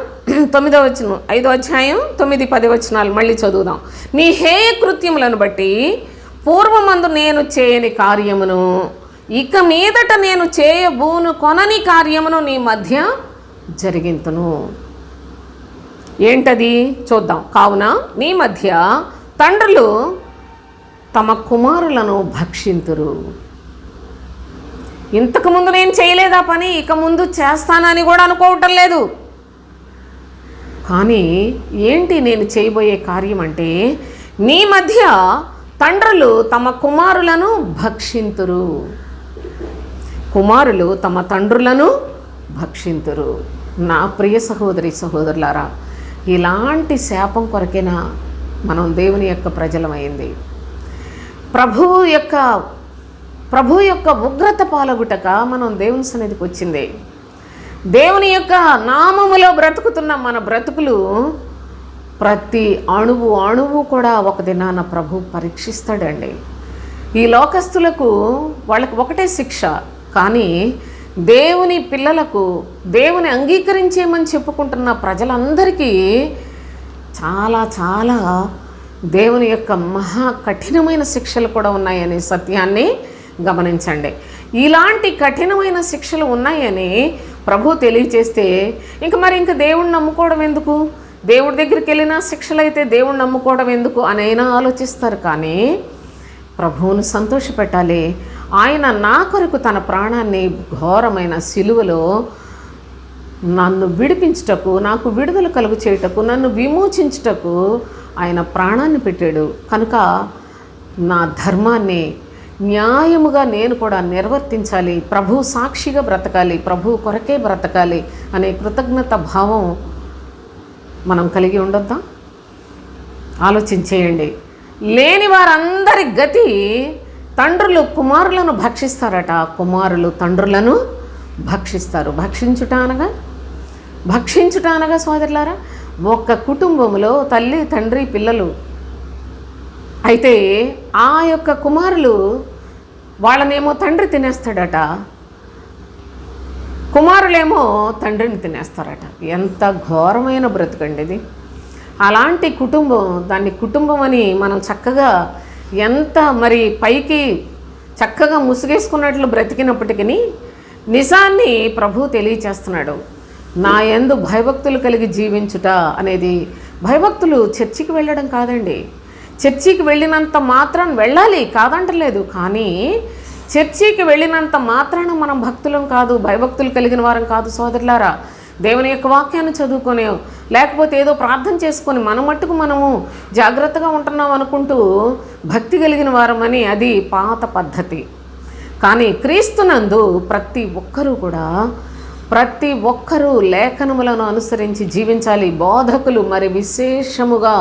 9వ వచనం, 5వ అధ్యాయం 9, 10 వచనాలు మళ్ళీ చదువుదాం. నీ హేయ కృత్యములను బట్టి పూర్వమందు నేను చేయని కార్యమును, ఇక మీదట నేను చేయబూను కొనని కార్యమును నీ మధ్య జరిగింతును. ఏంటది చూద్దాం. కావున నీ మధ్య తండ్రులు తమ కుమారులను భక్షింతురు. ఇంతకుముందు నేను చేయలేదా పని, ఇక ముందు చేస్తానని కూడా అనుకోవటం లేదు. కానీ ఏంటి నేను చేయబోయే కార్యం అంటే, నీ మధ్య తండ్రులు తమ కుమారులను భక్షింతురు, కుమారులు తమ తండ్రులను భక్షింతురు. నా ప్రియ సహోదరి సహోదరులారా, ఇలాంటి శాపం కొరకేనా మనం దేవుని యొక్క ప్రజలమైంది? ప్రభువు యొక్క ఉగ్రత పాలగుటక మనం దేవుని సన్నిధికి వచ్చింది. దేవుని యొక్క నామములో బ్రతుకుతున్న మన బ్రతుకులు ప్రతి అణువు కూడా ఒక దినాన ప్రభు పరీక్షిస్తాడండి. ఈ లోకస్తులకు వాళ్ళకి ఒకటే శిక్ష, కానీ దేవుని పిల్లలకు, దేవుని అంగీకరించేమని చెప్పుకుంటున్న ప్రజలందరికీ చాలా చాలా దేవుని యొక్క మహా కఠినమైన శిక్షలు కూడా ఉన్నాయనే సత్యాన్ని గమనించండి. ఇలాంటి కఠినమైన శిక్షలు ఉన్నాయని ప్రభు తెలియచేస్తే ఇంక దేవుణ్ణి నమ్ముకోవడం ఎందుకు, దేవుడి దగ్గరికి వెళ్ళినా శిక్షలు అయితే దేవుణ్ణి నమ్ముకోవడం ఎందుకు అనైనా ఆలోచిస్తారు. కానీ ప్రభువును సంతోషపెట్టాలి. ఆయన నా కొరకు తన ప్రాణాన్ని ఘోరమైన సిలువలో నన్ను విడిపించుటకు, నాకు విడుదల కలుగు చేయుటకు, నన్ను విమోచించుటకు ఆయన ప్రాణాన్ని పెట్టాడు. కనుక నా ధర్మాన్ని న్యాయముగా నేను కూడా నిర్వర్తించాలి, ప్రభు సాక్షిగా బ్రతకాలి, ప్రభు కొరకే బ్రతకాలి అనే కృతజ్ఞత భావం మనం కలిగి ఉండొద్దా? ఆలోచించేయండి. లేని వారందరి గతి తండ్రులు కుమారులను భక్షిస్తారట, కుమారులు తండ్రులను భక్షిస్తారు. భక్షించుట అనగా సోదరులారా, ఒక్క కుటుంబంలో తల్లి, తండ్రి, పిల్లలు అయితే ఆ యొక్క కుమారులు వాళ్ళనేమో తండ్రి తినేస్తాడట, కుమారులేమో తండ్రిని తినేస్తారట. ఎంత ఘోరమైన బ్రతుకండి ఇది. అలాంటి కుటుంబం, దాన్ని కుటుంబం అని మనం చక్కగా ఎంత మరి పైకి చక్కగా ముసుగేసుకున్నట్లు బ్రతికినప్పటికీ నిజాన్ని ప్రభు తెలియచేస్తున్నాడు. నా యందు భయభక్తులు కలిగి జీవించుట అనేది, భయభక్తులు చర్చికి వెళ్ళడం కాదండి. చర్చికి వెళ్ళినంత మాత్రం వెళ్ళాలి కాదంటలేదు, కానీ చర్చికి వెళ్ళినంత మాత్రాన మనం భక్తులం కాదు, భయభక్తులు కలిగిన వారం కాదు సోదరులారా. దేవుని యొక్క వాక్యాన్ని చదువుకొని, లేకపోతే ఏదో ప్రార్థన చేసుకొని మన మట్టుకు మనము జాగ్రత్తగా ఉంటున్నాం అనుకుంటూ భక్తి కలిగిన వారమని అది పాత పద్ధతి. కానీ క్రీస్తునందు ప్రతి ఒక్కరూ లేఖనములను అనుసరించి జీవించాలి. బోధకులు మరి విశేషముగా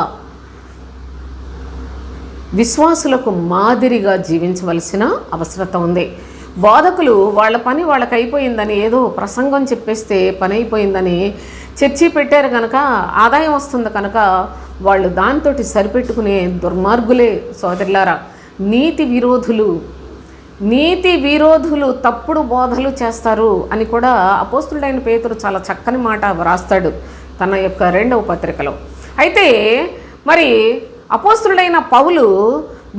విశ్వాసులకు మాదిరిగా జీవించవలసిన అవసరత ఉంది. బోధకులు వాళ్ళ పని వాళ్ళకి అయిపోయిందని, ఏదో ప్రసంగం చెప్పేస్తే పని అయిపోయిందని చర్చి పెట్టారు కనుక, ఆదాయం వస్తుంది కనుక వాళ్ళు దాంతో సరిపెట్టుకునే దుర్మార్గులే సోదరులారా. నీతి విరోధులు తప్పుడు బోధలు చేస్తారు అని కూడా అపోస్తులుడైన పేతురు చాలా చక్కని మాట వ్రాస్తాడు తన యొక్క 2వ పత్రికలో. అయితే మరి అపోస్తులుడైన పౌలు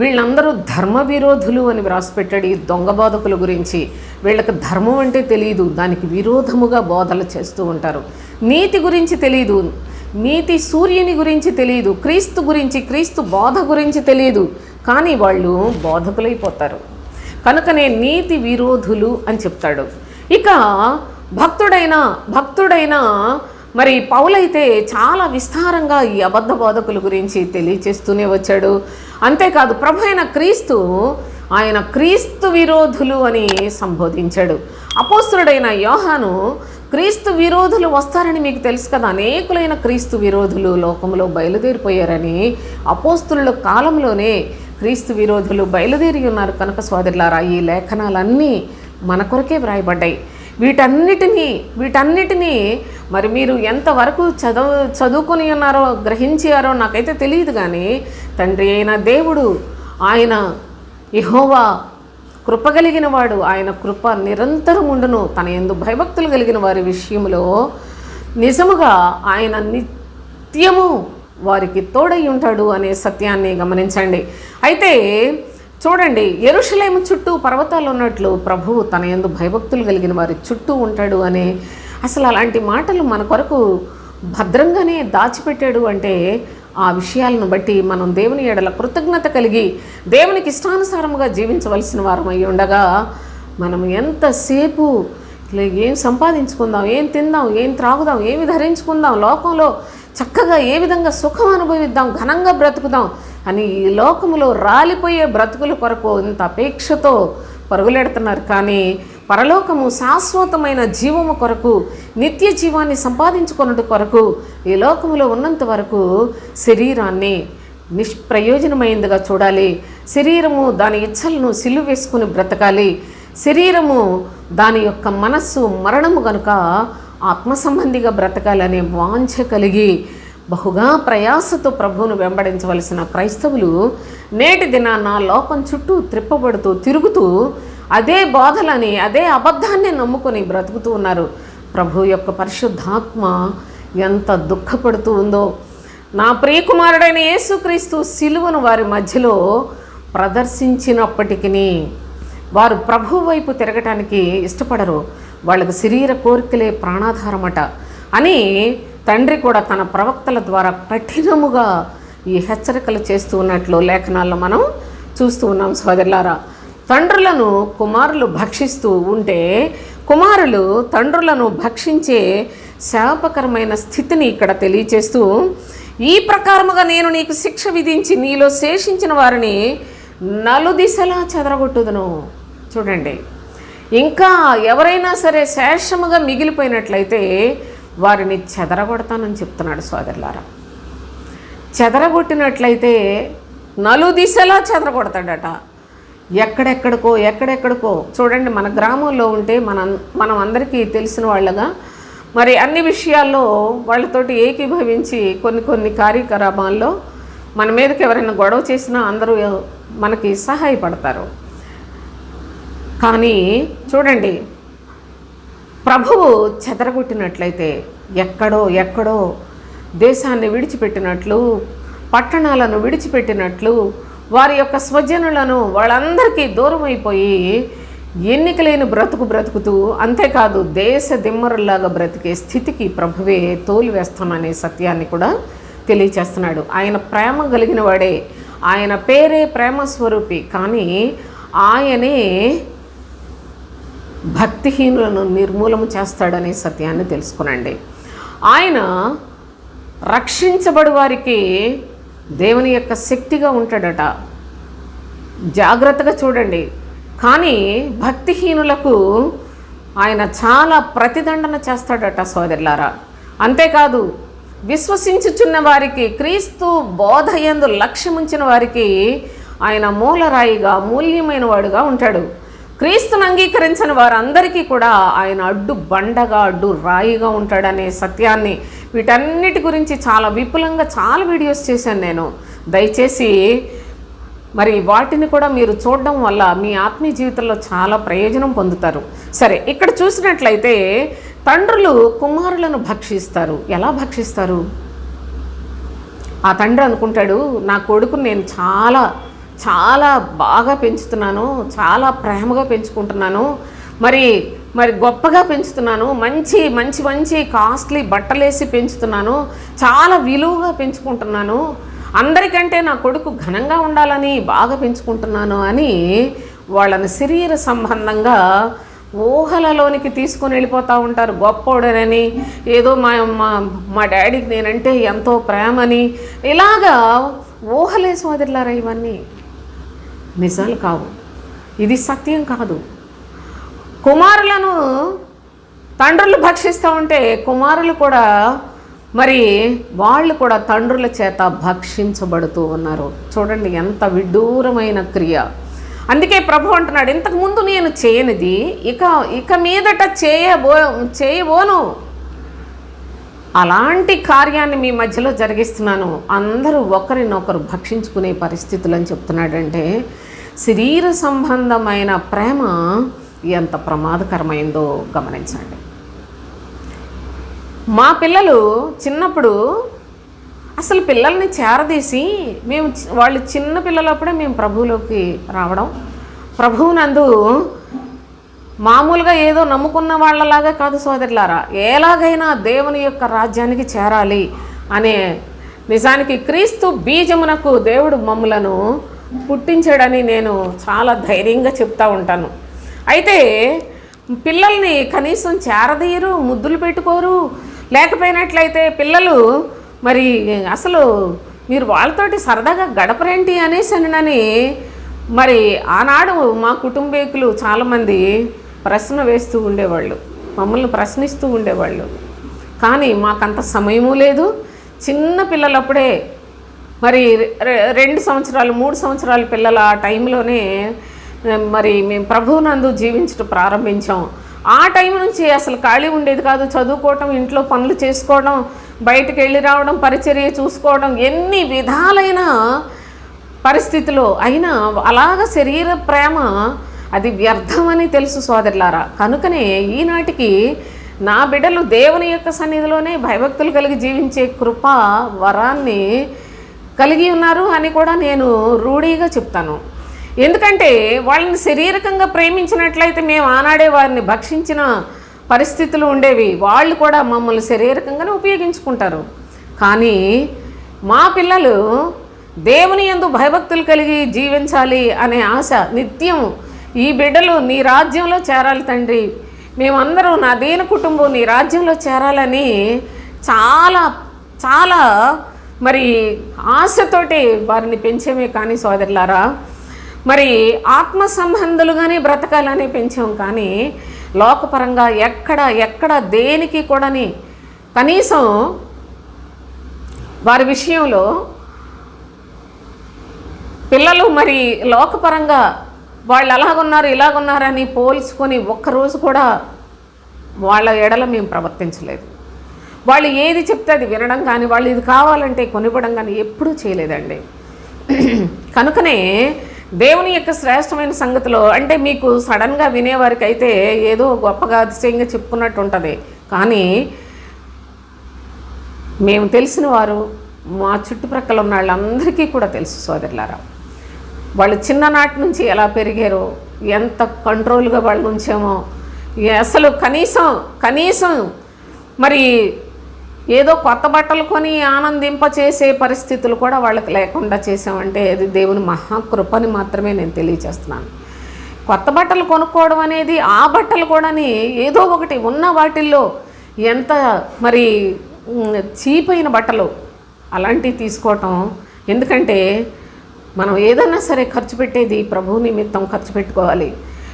వీళ్ళందరూ ధర్మ విరోధులు అని వ్రాసిపెట్టాడు. ఈ దొంగ బోధకుల గురించి, వీళ్ళకి ధర్మం అంటే తెలియదు, దానికి విరోధముగా బోధలు చేస్తూ ఉంటారు. నీతి గురించి తెలియదు, నీతి సూర్యుని గురించి తెలియదు, క్రీస్తు గురించి, క్రీస్తు బోధ గురించి తెలియదు, కానీ వాళ్ళు బోధకులైపోతారు. కనుకనే నీతి విరోధులు అని చెప్తాడు. ఇక భక్తుడైన మరి పౌలైతే చాలా విస్తారంగా ఈ అబద్ధ బోధకుల గురించి తెలియచేస్తూనే వచ్చాడు. అంతేకాదు ప్రభు అయిన క్రీస్తు, ఆయన క్రీస్తు విరోధులు అని సంబోధించాడు. అపోస్తులుడైన యోహాను క్రీస్తు విరోధులు వస్తారని మీకు తెలుసు కదా, అనేకులైన క్రీస్తు విరోధులు లోకంలో బయలుదేరిపోయారని అపోస్తుల కాలంలోనే క్రీస్తు విరోధులు బయలుదేరి ఉన్నారు. కనుక సోదరులారా, ఈ లేఖనాలన్నీ మన కొరకే వ్రాయబడ్డాయి. వీటన్నిటినీ మరి మీరు ఎంతవరకు చదువుకొని ఉన్నారో, గ్రహించారో నాకైతే తెలియదు. కానీ తండ్రి అయిన దేవుడు, ఆయన యెహోవా కృప కలిగిన వాడు, ఆయన కృప నిరంతరం ఉండును. తన యందు భయభక్తులు కలిగిన వారి విషయంలో నిజముగా ఆయన నిత్యము వారికి తోడై ఉంటాడు అనే సత్యాన్ని గమనించండి. అయితే చూడండి, యెరూషలేము చుట్టూ పర్వతాలు ఉన్నట్లు ప్రభువు తన యందు భయభక్తులు కలిగిన వారి చుట్టూ ఉంటాడు అనే, అసలు అలాంటి మాటలు మన కొరకు భద్రంగానే దాచిపెట్టాడు అంటే ఆ విషయాలను బట్టి మనం దేవుని ఎడల కృతజ్ఞత కలిగి దేవునికి ఇష్టానుసారముగా జీవించవలసిన వారం అయి ఉండగా మనం ఎంతసేపు ఏం సంపాదించుకుందాం, ఏం తిందాం, ఏం త్రాగుదాం, ఏమి ధరించుకుందాం, లోకంలో చక్కగా ఏ విధంగా సుఖం అనుభవిద్దాం, ఘనంగా బ్రతుకుదాం అని ఈ లోకములో రాలిపోయే బ్రతుకుల కొరకు ఇంత అపేక్షతో పరుగులెడుతున్నారు. కానీ పరలోకము శాశ్వతమైన జీవము కొరకు, నిత్య జీవాన్ని సంపాదించుకున్నట్టు కొరకు ఈ లోకములో ఉన్నంత వరకు శరీరాన్ని నిష్ప్రయోజనమైందిగా చూడాలి. శరీరము దాని ఇచ్చలను సిలువ వేసుకుని బ్రతకాలి. శరీరము దాని యొక్క మనస్సు మరణము గనుక ఆత్మ సంబంధిగా బ్రతకాలనే వాంఛ కలిగి బహుగా ప్రయాసతో ప్రభువును వెంబడించవలసిన క్రైస్తవులు నేటి దినాన లోకం చుట్టూ త్రిప్పబడుతూ తిరుగుతూ అదే బోధలని, అదే అబద్ధాన్ని నమ్ముకొని బ్రతుకుతూ ఉన్నారు. ప్రభు యొక్క పరిశుద్ధాత్మ ఎంత దుఃఖపడుతూ ఉందో. నా ప్రియకుమారుడైన యేసుక్రీస్తు సిలువను వారి మధ్యలో ప్రదర్శించినప్పటికీ వారు ప్రభు వైపు తిరగటానికి ఇష్టపడరు. వాళ్ళకు శరీర కోరికలే ప్రాణాధారమట అని తండ్రి కూడా తన ప్రవక్తల ద్వారా కఠినముగా ఈ హెచ్చరికలు చేస్తూ ఉన్నట్లు లేఖనాల్లో మనం చూస్తూ ఉన్నాం. సోదరులారా, తండ్రులను కుమారులు భక్షిస్తూ ఉంటే కుమారులు తండ్రులను భక్షించే శాపకరమైన స్థితిని ఇక్కడ తెలియచేస్తూ, ఈ ప్రకారముగా నేను నీకు శిక్ష విధించి నీలో శేషించిన వారిని నలుదిశలా చెదరగొట్టుదును. చూడండి, ఇంకా ఎవరైనా సరే శేషముగా మిగిలిపోయినట్లయితే వారిని చెదరగొడతానని చెప్తున్నాడు. సోదరులారా, చెదరగొట్టినట్లయితే నలుదిశలా చెదరగొడతాడట. ఎక్కడెక్కడికో చూడండి, మన గ్రామంలో ఉంటే మనం అందరికీ తెలిసిన వాళ్ళగా మరి అన్ని విషయాల్లో వాళ్ళతోటి ఏకీభవించి కొన్ని కార్యకలాపాల్లో మన మీదకి ఎవరైనా గొడవ చేసినా అందరూ మనకి సహాయపడతారు. కానీ చూడండి, ప్రభువు చెదరగొట్టినట్లయితే ఎక్కడో దేశాన్ని విడిచిపెట్టినట్లు, పట్టణాలను విడిచిపెట్టినట్లు, వారి యొక్క స్వజనులను వాళ్ళందరికీ దూరం అయిపోయి ఎన్నికలేని బ్రతుకుతూ, అంతేకాదు దేశ దిమ్మరుల్లాగా బ్రతికే స్థితికి ప్రభువే తోలివేస్తామనే సత్యాన్ని కూడా తెలియచేస్తున్నాడు. ఆయన ప్రేమ కలిగిన వాడే, ఆయన పేరే ప్రేమ స్వరూపి. కానీ ఆయనే భక్తిహీనులను నిర్మూలన చేస్తాడనే సత్యాన్ని తెలుసుకునండి. ఆయన రక్షించబడి వారికి దేవుని యొక్క శక్తిగా ఉంటాడట. జాగ్రత్తగా చూడండి. కానీ భక్తిహీనులకు ఆయన చాలా ప్రతిదండన చేస్తాడట సోదరులారా. అంతేకాదు, విశ్వసించుచున్న వారికి, క్రీస్తు బోధయందు లక్ష్యముంచిన వారికి ఆయన మూలరాయిగా, మూల్యమైన వాడుగా ఉంటాడు. క్రీస్తును అంగీకరించిన వారందరికీ కూడా ఆయన అడ్డు బండగా, అడ్డు రాయిగా ఉంటాడనే సత్యాన్ని, వీటన్నిటి గురించి చాలా విపులంగా చాలా వీడియోస్ చేశాను నేను. దయచేసి మరి వాటిని కూడా మీరు చూడడం వల్ల మీ ఆత్మీయ జీవితంలో చాలా ప్రయోజనం పొందుతారు. సరే, ఇక్కడ చూసినట్లయితే తండ్రులు కుమారులను భక్షిస్తారు. ఎలా భక్షిస్తారు? ఆ తండ్రి అనుకుంటాడు, నా కొడుకుని నేను చాలా బాగా పెంచుతున్నాను, చాలా ప్రేమగా పెంచుకుంటున్నాను, మరి గొప్పగా పెంచుతున్నాను, మంచి కాస్ట్లీ బట్టలేసి పెంచుతున్నాను, చాలా విలువగా పెంచుకుంటున్నాను, అందరికంటే నా కొడుకు ఘనంగా ఉండాలని బాగా పెంచుకుంటున్నాను అని వాళ్ళని శరీర సంబంధంగా ఊహలలోనికి తీసుకొని వెళ్ళిపోతూ ఉంటారు. గొప్పోడనని, ఏదో మా డాడీకి నేనంటే ఎంతో ప్రేమని, ఇలాగా ఊహలేసి వదిలారా. ఇవన్నీ నిజాలు కావు, ఇది సత్యం కాదు. కుమారులను తండ్రులు భక్షిస్తూ ఉంటే కుమారులు కూడా మరి వాళ్ళు కూడా తండ్రుల చేత భక్షించబడుతూ ఉన్నారు. చూడండి ఎంత విడ్డూరమైన క్రియ. అందుకే ప్రభు అంటున్నాడు, ఇంతకుముందు నేను చేయనిది ఇక మీదట చేయబోను, అలాంటి కార్యాన్ని మీ మధ్యలో జరిగిస్తున్నాను. అందరూ ఒకరినొకరు భక్షించుకునే పరిస్థితులు అని చెప్తున్నాడంటే శరీర సంబంధమైన ప్రేమ ఎంత ప్రమాదకరమైందో గమనించండి. మా పిల్లలు చిన్నప్పుడు అసలు పిల్లల్ని చేరదీసి వాళ్ళు చిన్న పిల్లలప్పుడే మేము ప్రభువులోకి రావడం, ప్రభువునందు మామూలుగా ఏదో నమ్ముకున్న వాళ్ళలాగా కాదు సోదరులారా, ఎలాగైనా దేవుని యొక్క రాజ్యానికి చేరాలి అనే నిజానికి క్రీస్తు బీజమునకు దేవుడు మమ్ములను పుట్టించాడని నేను చాలా ధైర్యంగా చెప్తూ ఉంటాను. అయితే పిల్లల్ని కనీసం చేరదీయరు, ముద్దులు పెట్టుకోరు. లేకపోయినట్లయితే పిల్లలు మరి అసలు మీరు వాళ్ళతోటి సరదాగా గడపరేంటి అనేసనని మరి ఆనాడు మా కుటుంబీకులు చాలామంది ప్రశ్న వేస్తూ ఉండేవాళ్ళు, మమ్మల్ని ప్రశ్నిస్తూ ఉండేవాళ్ళు. కానీ మాకంత సమయము లేదు. చిన్న పిల్లలప్పుడే మరి 2 సంవత్సరాలు 3 సంవత్సరాల పిల్లల ఆ టైంలోనే మరి మేము ప్రభువునందు జీవించడం ప్రారంభించాం. ఆ టైం నుంచి అసలు ఖాళీ ఉండేది కాదు. చదువుకోవటం, ఇంట్లో పనులు చేసుకోవడం, బయటకు వెళ్ళి రావడం, పరిచర్య చూసుకోవడం, ఎన్ని విధాలైన పరిస్థితుల్లో అయినా అలాగ శరీర ప్రేమ అది వ్యర్థమని తెలుసు సోదరులారా. కనుకనే ఈనాటికి నా బిడ్డలు దేవుని యొక్క సన్నిధిలోనే భయభక్తులు కలిగి జీవించే కృప వరాన్ని కలిగి ఉన్నారు అని కూడా నేను రూఢీగా చెప్తాను. ఎందుకంటే వాళ్ళని శారీరకంగా ప్రేమించినట్లయితే మేము ఆనాడే వారిని భక్షించిన పరిస్థితులు ఉండేవి. వాళ్ళు కూడా మమ్మల్ని శారీరకంగానే ఉపయోగించుకుంటారు. కానీ మా పిల్లలు దేవుని యందు భయభక్తులు కలిగి జీవించాలి అనే ఆశ నిత్యం, ఈ బిడ్డలు నీ రాజ్యంలో చేరాలి తండ్రి, మేమందరూ నా దీన కుటుంబం నీ రాజ్యంలో చేరాలని చాలా చాలా మరి ఆశతోటి వారిని పెంచేమే. కానీ సోదరులారా, మరి ఆత్మ సంబంధులుగానే బ్రతకాలని పెంచాం. కానీ లోకపరంగా ఎక్కడ దేనికి కూడాని కనీసం వారి విషయంలో పిల్లలు మరి లోకపరంగా వాళ్ళు అలాగున్నారు ఇలాగున్నారని పోల్చుకొని ఒక్కరోజు కూడా వాళ్ళ ఎడల మేము ప్రవర్తించలేదు. వాళ్ళు ఏది చెప్తే అది వినడం కానీ, వాళ్ళు ఇది కావాలంటే కొనివ్వడం కానీ ఎప్పుడూ చేయలేదండి. కనుకనే దేవుని యొక్క శ్రేష్టమైన సంగతిలో అంటే మీకు సడన్గా వినేవారికి అయితే ఏదో గొప్పగా అతిశయంగా చెప్పుకున్నట్టు ఉంటుంది. కానీ మేము తెలిసిన వారు మా చుట్టుప్రక్కల ఉన్న వాళ్ళందరికీ కూడా తెలుసు సోదరులారా. వాళ్ళు చిన్ననాటి నుంచి ఎలా పెరిగారో, ఎంత కంట్రోల్గా వాళ్ళు ఉంచామో, అసలు కనీసం మరి ఏదో కొత్త బట్టలు కొని ఆనందింపచేసే పరిస్థితులు కూడా వాళ్ళకి లేకుండా చేసామంటే అది దేవుని మహాకృపని మాత్రమే నేను తెలియచేస్తున్నాను. కొత్త బట్టలు కొనుక్కోవడం అనేది, ఆ బట్టలు కూడాని ఏదో ఒకటి ఉన్న వాటిల్లో ఎంత మరి చీపైన బట్టలు అలాంటివి తీసుకోవటం. ఎందుకంటే మనం ఏదైనా సరే ఖర్చు పెట్టేది ప్రభు నిమిత్తం ఖర్చు పెట్టుకోవాలి.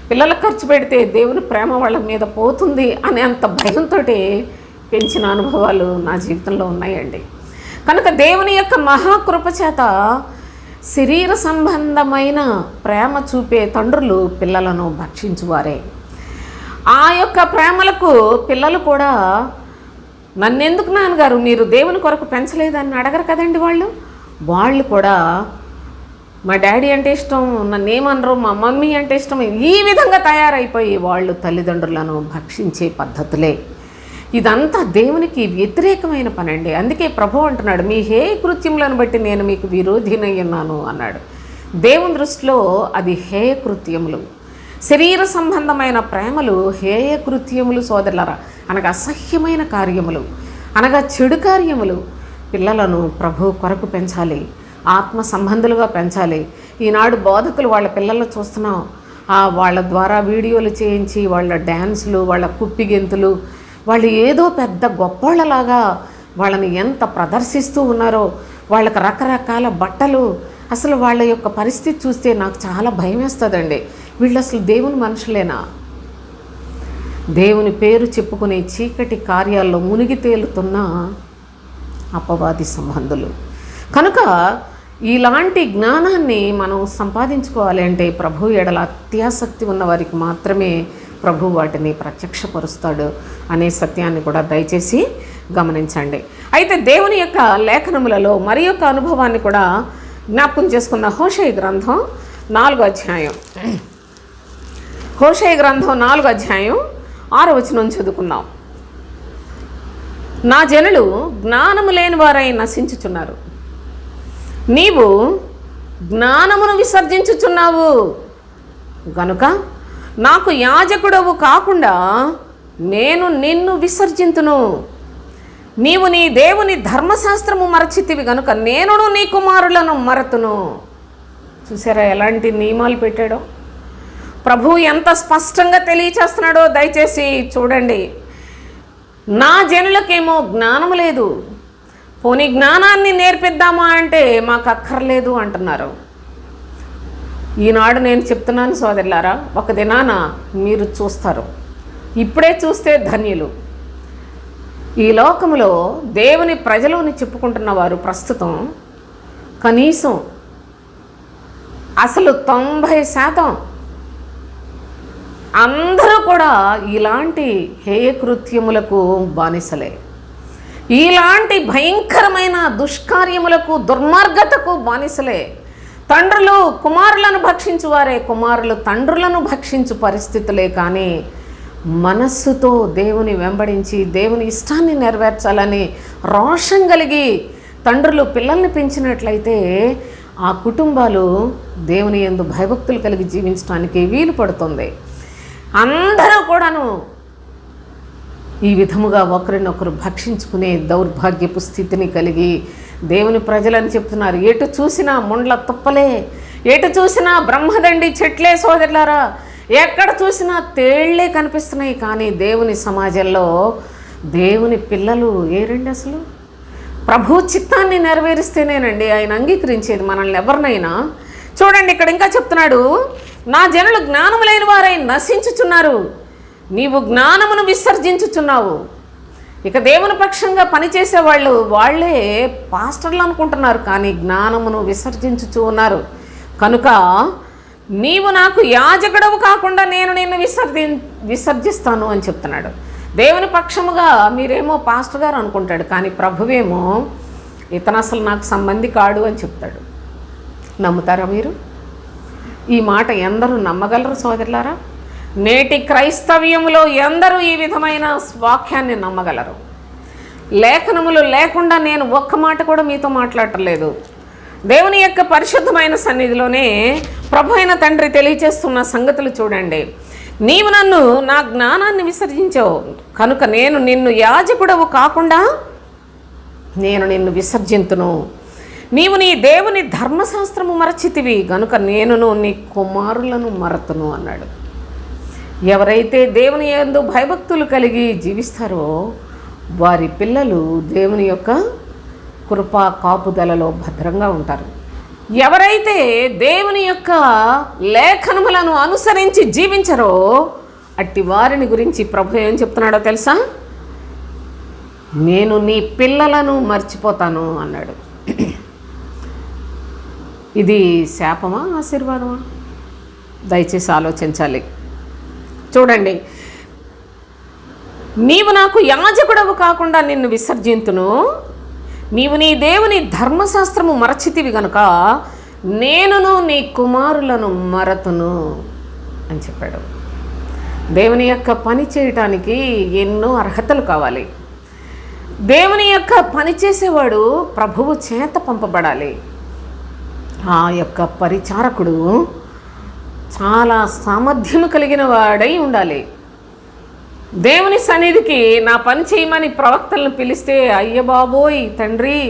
పిల్లలకు ఖర్చు పెడితే దేవుని ప్రేమ వాళ్ళ మీద పోతుంది అనే అంత భయంతో పెంచిన అనుభవాలు నా జీవితంలో ఉన్నాయండి. కనుక దేవుని యొక్క మహాకృప చేత శరీర సంబంధమైన ప్రేమ చూపే తండ్రులు పిల్లలను భక్షించువారే. ఆ యొక్క ప్రేమలకు పిల్లలు కూడా నన్నెందుకు నాన్నగారు మీరు దేవుని కొరకు పెంచలేదని అడగరు కదండి. వాళ్ళు కూడా మా డాడీ అంటే ఇష్టం, నన్నేమనరు, మా మమ్మీ అంటే ఇష్టం, ఈ విధంగా తయారైపోయి వాళ్ళు తల్లిదండ్రులను భక్షించే పద్ధతులే. ఇదంతా దేవునికి వ్యతిరేకమైన పని అండి. అందుకే ప్రభు అంటున్నాడు, మీ హేయ కృత్యములను బట్టి నేను మీకు విరోధినై ఉన్నాను అన్నాడు. దేవుని దృష్టిలో అది హేయ కృత్యములు, శరీర సంబంధమైన ప్రేమలు హేయ కృత్యములు సోదరులారా. అనగా అసహ్యమైన కార్యములు, అనగా చెడు కార్యములు. పిల్లలను ప్రభు కొరకు పెంచాలి, ఆత్మ సంబంధులుగా పెంచాలి. ఈనాడు బోధకులు వాళ్ళ పిల్లలను చూస్తున్నాం, వాళ్ళ ద్వారా వీడియోలు చేయించి వాళ్ళ డ్యాన్సులు, వాళ్ళ కుప్పిగెంతులు, వాళ్ళు ఏదో పెద్ద గొప్పోళ్ళలాగా వాళ్ళని ఎంత ప్రదర్శిస్తూ ఉన్నారో, వాళ్ళకి రకరకాల బట్టలు. అసలు వాళ్ళ యొక్క పరిస్థితి చూస్తే నాకు చాలా భయం వేస్తుందండి. వీళ్ళు అసలు దేవుని మనుషులేనా? దేవుని పేరు చెప్పుకునే చీకటి కార్యాల్లో మునిగి తేలుతున్న అపవాది సంబంధులు. కనుక ఇలాంటి జ్ఞానాన్ని మనం సంపాదించుకోవాలి అంటే ప్రభు ఎడల అత్యాసక్తి ఉన్న వారికి మాత్రమే ప్రభు వాటిని ప్రత్యక్షపరుస్తాడు అనే సత్యాన్ని కూడా దయచేసి గమనించండి. అయితే దేవుని యొక్క లేఖనములలో మరి యొక్క అనుభవాన్ని కూడా జ్ఞాపకం చేసుకున్న హోషేయ గ్రంథం 4వ అధ్యాయం, హోషేయ గ్రంథం 4వ అధ్యాయం 6వ వచనం చదువుకున్నాం. నా జనులు జ్ఞానము లేని వారై నశించుచున్నారు, నీవు జ్ఞానమును విసర్జించుచున్నావు గనుక నాకు యాజకుడవు కాకుండా నేను నిన్ను విసర్జింతును. నీవు నీ దేవుని ధర్మశాస్త్రము మరచితివి గనుక నేనును నీ కుమారులను మరతును. చూసారా ఎలాంటి నియమాలు పెట్టాడో? ప్రభువు ఎంత స్పష్టంగా తెలియచేస్తున్నాడో దయచేసి చూడండి. నా జనులకేమో జ్ఞానం లేదు, పోనీ జ్ఞానాన్ని నేర్పిద్దామా అంటే మాకు అక్కర్లేదు అంటున్నారు. ఈనాడు నేను చెప్తున్నాను సోదరులారా, ఒక దినాన మీరు చూస్తారు, ఇప్పుడే చూస్తే ధన్యులు. ఈ లోకములో దేవుని ప్రజలని చెప్పుకుంటున్న వారు ప్రస్తుతం కనీసం అసలు 90% అందరూ కూడా ఇలాంటి హేయకృత్యములకు బానిసలే, ఇలాంటి భయంకరమైన దుష్కార్యములకు దుర్మార్గతకు బానిసలే. తండ్రులు కుమారులను భక్షించువారే, కుమారులు తండ్రులను భక్షించు పరిస్థితులే. కానీ మనస్సుతో దేవుని వెంబడించి దేవుని ఇష్టాన్ని నెరవేర్చాలని రోషం కలిగి తండ్రులు పిల్లల్ని పెంచినట్లయితే ఆ కుటుంబాలు దేవుని యందు భయభక్తులు కలిగి జీవించడానికి వీలు పడుతుంది. అందరూ కూడాను ఈ విధముగా ఒకరినొకరు భక్షించుకునే దౌర్భాగ్యపు స్థితిని కలిగి దేవుని ప్రజలని చెప్తున్నారు. ఎటు చూసినా ముండ్ల తుప్పలే, ఎటు చూసినా బ్రహ్మదండి చెట్లే సోదరులారా, ఎక్కడ చూసినా తేళ్లే కనిపిస్తున్నాయి. కానీ దేవుని సమాజంలో దేవుని పిల్లలు ఏరండి? అసలు ప్రభు చిత్తాన్ని నెరవేరిస్తేనేనండి ఆయన అంగీకరించేది మనల్ని ఎవరినైనా. చూడండి, ఇక్కడ ఇంకా చెప్తున్నాడు, నా జనులు జ్ఞానము లేని వారై నశించుచున్నారు, నీవు జ్ఞానమును విసర్జించుచున్నావు. ఇక దేవుని పక్షంగా పనిచేసే వాళ్ళే పాస్టర్లు అనుకుంటున్నారు, కానీ జ్ఞానమును విసర్జించుచు ఉన్నారు. కనుక నీవు నాకు యాజకుడవు కాకుండా నేను నిన్ను విసర్జిస్తాను అని చెప్తున్నాడు. దేవుని పక్షముగా మీరేమో పాస్టర్ గారు అనుకుంటాడు, కానీ ప్రభువేమో ఇతను అసలు నాకు సంబంధి కాడు అని చెప్తాడు. నమ్ముతారా మీరు? ఈ మాట ఎందరూ నమ్మగలరు సోదరులారా? నేటి క్రైస్తవ్యములో ఎందరూ ఈ విధమైన వాక్యాన్ని నమ్మగలరు? లేఖనములు లేకుండా నేను ఒక్క మాట కూడా మీతో మాట్లాడలేదు. దేవుని యొక్క పరిశుద్ధమైన సన్నిధిలోనే ప్రభు అయిన తండ్రి తెలియచేస్తున్న సంగతులు చూడండి. నీవు నన్ను నా జ్ఞానాన్ని విసర్జించావు కనుక నేను నిన్ను యాజకుడవు కాకుండా నేను నిన్ను విసర్జింతును. నీవు నీ దేవుని ధర్మశాస్త్రము మరచితివి గనుక నేనును నీ కుమారులను మరతును అన్నాడు. ఎవరైతే దేవుని యందు భయభక్తులు కలిగి జీవిస్తారో వారి పిల్లలు దేవుని యొక్క కృపా కాపుదలలో భద్రంగా ఉంటారు. ఎవరైతే దేవుని యొక్క లేఖనములను అనుసరించి జీవించరో అట్టి వారిని గురించి ప్రభు ఏం చెప్తున్నాడో తెలుసా? నేను నీ పిల్లలను మర్చిపోతాను అన్నాడు. ఇది శాపమా ఆశీర్వాదమా? దయచేసి ఆలోచించాలి. చూడండి, నీవు నాకు యాజకుడవు కాకుండా నిన్ను విసర్జింతును, నీవు నీ దేవుని ధర్మశాస్త్రము మరచితివి గనుక నేనును నీ కుమారులను మరతును అని చెప్పాడు. దేవుని యొక్క పని చేయటానికి ఎన్నో అర్హతలు కావాలి. దేవుని యొక్క పని చేసేవాడు ప్రభువు చేత పంపబడాలి. ఆ యొక్క పరిచారకుడు చాలా సామర్థ్యము కలిగిన వాడై ఉండాలి. దేవుని సన్నిధికి నా పని చేయమని ప్రవక్తలను పిలిస్తే అయ్య బాబోయ్ తండ్రి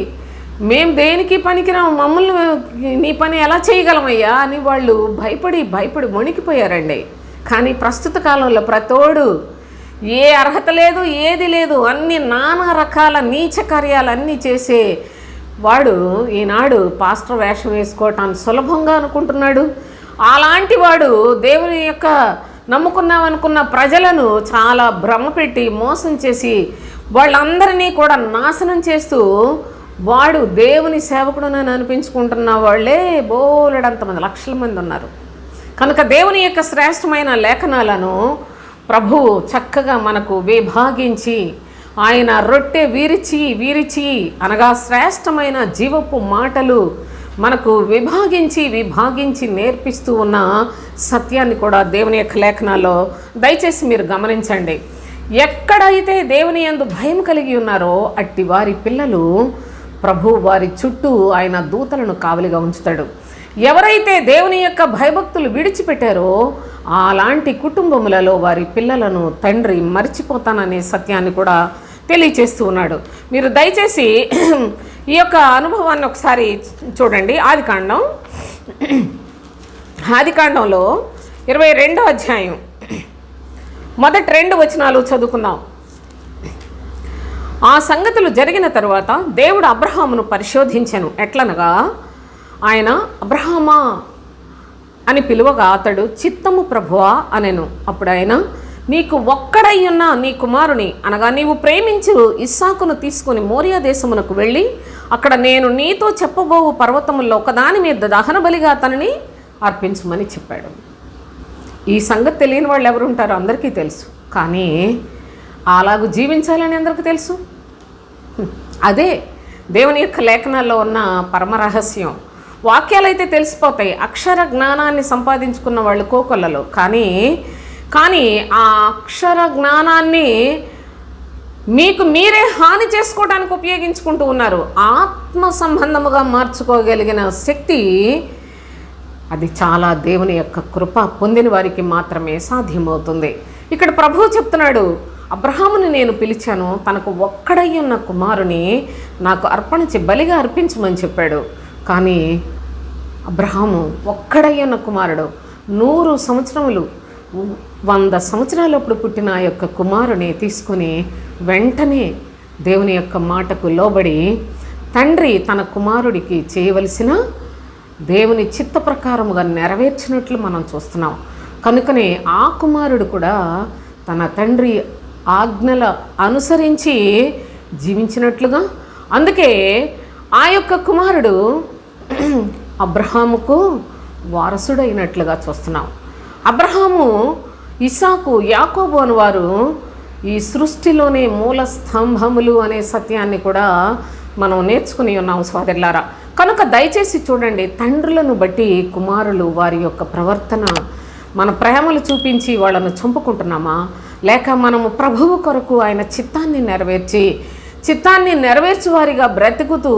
మేము దేనికి పనికిరాము, మమ్మల్ని నీ పని ఎలా చేయగలమయ్యా అని వాళ్ళు భయపడి వణికిపోయారండి. కానీ ప్రస్తుత కాలంలో ప్రతోడు ఏ అర్హత లేదు, ఏది లేదు, అన్ని నానా రకాల నీచ కార్యాలన్నీ చేసే వాడు ఈనాడు పాస్టర్ వేషం వేసుకోవటాన్ని సులభంగా అనుకుంటున్నాడు. అలాంటి వాడు దేవుని యొక్క నమ్ముకున్నామనుకున్న ప్రజలను చాలా భ్రమ పెట్టి మోసం చేసి వాళ్ళందరినీ కూడా నాశనం చేస్తూ వాడు దేవుని సేవకుడునని అనిపించుకుంటున్న వాళ్ళే బోలెడంతమంది లక్షల మంది ఉన్నారు. కనుక దేవుని యొక్క శ్రేష్టమైన లేఖనాలను ప్రభువు చక్కగా మనకు విభాగించి ఆయన రొట్టె వీరిచి అనగా శ్రేష్టమైన జీవపు మాటలు మనకు విభాగించి నేర్పిస్తూ ఉన్న సత్యాన్ని కూడా దేవుని యొక్క లేఖనాల్లో దయచేసి మీరు గమనించండి. ఎక్కడైతే దేవుని యందు భయం కలిగి ఉన్నారో అట్టి వారి పిల్లలు ప్రభు వారి చుట్టూ ఆయన దూతలను కావలిగా ఉంచుతాడు. ఎవరైతే దేవుని యొక్క భయభక్తులు విడిచిపెట్టారో అలాంటి కుటుంబములలో వారి పిల్లలను తండ్రి మర్చిపోతాననే సత్యాన్ని కూడా తెలియచేస్తూ ఉన్నాడు. మీరు దయచేసి ఈ యొక్క అనుభవాన్ని ఒకసారి చూడండి. ఆదికాండంలో 22వ అధ్యాయం మొదటి 2 వచనాలు చదువుకుందాం. ఆ సంగతులు జరిగిన తరువాత దేవుడు అబ్రహామును పరిశోధించెను. ఎట్లనగా ఆయన అబ్రహామా అని పిలువగా అతడు చిత్తము ప్రభువా అనెను. అప్పుడు ఆయన, నీకు ఒక్కడై ఉన్న నీ కుమారుని అనగా నీవు ప్రేమించు ఇస్సాకును తీసుకుని మోరియా దేశమునకు వెళ్ళి అక్కడ నేను నీతో చెప్పబోవు పర్వతముల్లో ఒకదాని మీద దహన బలిగా అతనిని అర్పించమని చెప్పాడు. ఈ సంగతి తెలియని వాళ్ళు ఎవరు ఉంటారో అందరికీ తెలుసు, కానీ అలాగూ జీవించాలని అందరికీ తెలుసు. అదే దేవుని యొక్క లేఖనాల్లో ఉన్న పరమరహస్యం. వాక్యాలైతే తెలిసిపోతాయి, అక్షర జ్ఞానాన్ని సంపాదించుకున్న వాళ్ళు కోకొల్లలో, కానీ ఆ అక్షర జ్ఞానాన్ని మీకు మీరే హాని చేసుకోవడానికి ఉపయోగించుకుంటూ ఉన్నారు. ఆత్మ సంబంధముగా మార్చుకోగలిగిన శక్తి అది చాలా దేవుని యొక్క కృప పొందిన వారికి మాత్రమే సాధ్యమవుతుంది. ఇక్కడ ప్రభువు చెప్తున్నాడు, అబ్రహాముని నేను పిలిచాను, తనకు ఒక్కడై ఉన్న కుమారుని నాకు బలిగా అర్పించమని చెప్పాడు. కానీ అబ్రహాము ఒక్కడై ఉన్న కుమారుడు 100 సంవత్సరములు 100 సంవత్సరాలప్పుడు పుట్టిన ఆ యొక్క కుమారుని తీసుకొని వెంటనే దేవుని యొక్క మాటకు లోబడి తండ్రి తన కుమారుడికి చేయవలసిన దేవుని చిత్త ప్రకారముగా నెరవేర్చినట్లు మనం చూస్తున్నాం. కనుకనే ఆ కుమారుడు కూడా తన తండ్రి ఆజ్ఞల అనుసరించి జీవించినట్లుగా, అందుకే ఆ యొక్క కుమారుడు అబ్రహాముకు వారసుడైనట్లుగా చూస్తున్నాం. అబ్రహాము, ఇస్సాకు, యాకోబు అని వారు ఈ సృష్టిలోనే మూల స్తంభములు అనే సత్యాన్ని కూడా మనం నేర్చుకుని ఉన్నాం సోదరులారా. కనుక దయచేసి చూడండి, తండ్రులను బట్టి కుమారులు వారి యొక్క ప్రవర్తన మన ప్రేమలు చూపించి వాళ్ళను చంపుకుంటున్నామా, లేక మనము ప్రభువు కొరకు ఆయన చిత్తాన్ని నెరవేర్చి వారిగా బ్రతుకుతూ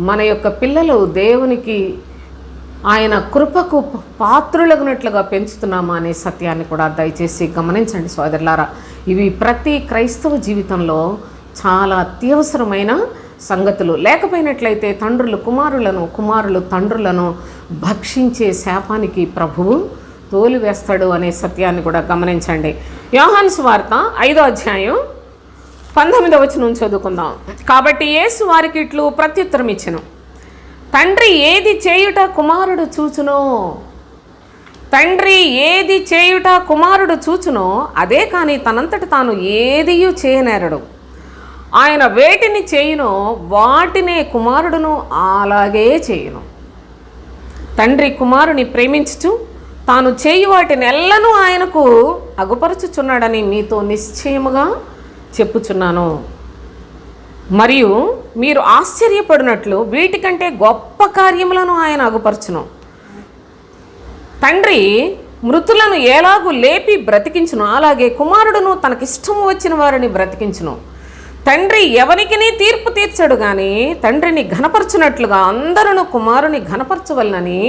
మన యొక్క పిల్లలు దేవునికి ఆయన కృపకు పాత్రులగునట్లుగా పెంచుతున్నామా అనే సత్యాన్ని కూడా దయచేసి గమనించండి సోదరులారా. ఇవి ప్రతి క్రైస్తవ జీవితంలో చాలా అత్యవసరమైన సంగతులు. లేకపోయినట్లయితే తండ్రులు కుమారులను, కుమారులు తండ్రులను భక్షించే శాపానికి ప్రభువు తోలివేస్తాడు అనే సత్యాన్ని కూడా గమనించండి. యోహాను సువార్త 5వ అధ్యాయం 19వ వచనం చదువుకుందాం. కాబట్టి యేసు వారికి ఇట్లు ప్రత్యుత్తరం ఇచ్చెను, తండ్రి ఏది చేయుట కుమారుడు చూచునో అదే కానీ తనంతట తాను ఏదియూ చేయనేరడు. ఆయన వేటిని చేయునో వాటినే కుమారుడును అలాగే చేయును. తండ్రి కుమారుని ప్రేమించుచు తాను చేయు వాటినెల్లను ఆయనకు అగుపరచుచున్నాడని మీతో నిశ్చయముగా చెప్పుచున్నాను. మరియు మీరు ఆశ్చర్యపడినట్లు వీటికంటే గొప్ప కార్యములను ఆయన అగుపరచును. తండ్రి మృతులను ఎలాగూ లేపి బ్రతికించును, అలాగే కుమారుడును తనకిష్టం వచ్చిన వారిని బ్రతికించును. తండ్రి ఎవరికిని తీర్పు తీర్చడు కానీ తండ్రిని ఘనపరచునట్లుగా అందరూ కుమారుని ఘనపరచవలనని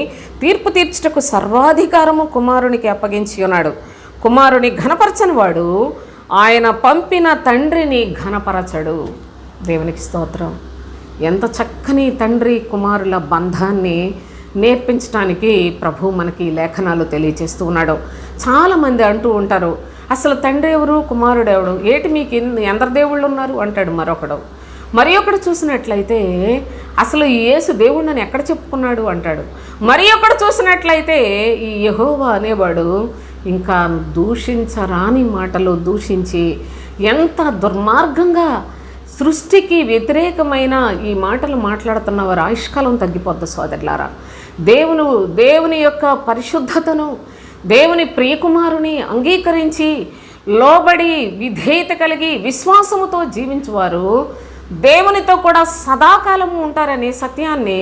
తీర్పు తీర్చుటకు సర్వాధికారము కుమారునికి అప్పగించి ఉన్నాడు. కుమారుని ఘనపరచని వాడు ఆయన పంపిన తండ్రిని ఘనపరచడు. దేవునికి స్తోత్రం. ఎంత చక్కని తండ్రి కుమారుల బంధాన్ని నేర్పించడానికి ప్రభు మనకి లేఖనాలు తెలియచేస్తూ ఉన్నాడు. చాలామంది అంటూ ఉంటారు, అసలు తండ్రి ఎవరు, కుమారుడు ఎవడు, ఏటి మీకు ఎందరు దేవుళ్ళు ఉన్నారు అంటాడు మరొకడు. మరి ఒకడు చూసినట్లయితే అసలు ఈ యేసు దేవుడిని ఎక్కడ చెప్పుకున్నాడు అంటాడు. మరి ఒకడు చూసినట్లయితే ఈ యెహోవా అనేవాడు ఇంకా దూషించరాని మాటలు దూషించి ఎంత దుర్మార్గంగా సృష్టికి వ్యతిరేకమైన ఈ మాటలు మాట్లాడుతున్న వారు ఆయుష్కాలం తగ్గిపోద్ది సోదరులారా. దేవుని యొక్క పరిశుద్ధతను, దేవుని ప్రియకుమారుని అంగీకరించి లోబడి విధేయత కలిగి విశ్వాసముతో జీవించువారు దేవునితో కూడా సదాకాలము ఉంటారనే సత్యాన్ని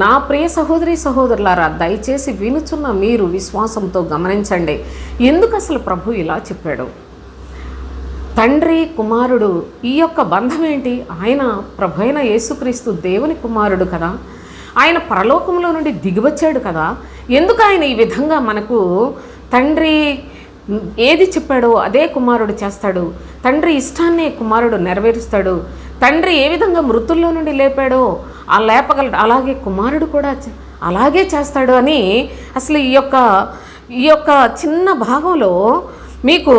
నా ప్రియ సహోదరులారా దయచేసి వినుచున్న మీరు విశ్వాసంతో గమనించండి. ఎందుకు అసలు ప్రభు ఇలా చెప్పాడు? తండ్రి కుమారుడు ఈ యొక్క బంధం ఏంటి? ఆయన ప్రభు అయిన యేసుక్రీస్తు దేవుని కుమారుడు కదా, ఆయన పరలోకంలో నుండి దిగివచ్చాడు కదా. ఎందుకు ఆయన ఈ విధంగా మనకు తండ్రి ఏది చెప్పాడో అదే కుమారుడు చేస్తాడు, తండ్రి ఇష్టాన్నే కుమారుడు నెరవేరుస్తాడు, తండ్రి ఏ విధంగా మృతుల్లో నుండి లేపాడో లేపగలడు, అలాగే కుమారుడు కూడా అలాగే చేస్తాడు అని అసలు ఈ యొక్క ఈ యొక్క చిన్న భాగంలో మీకు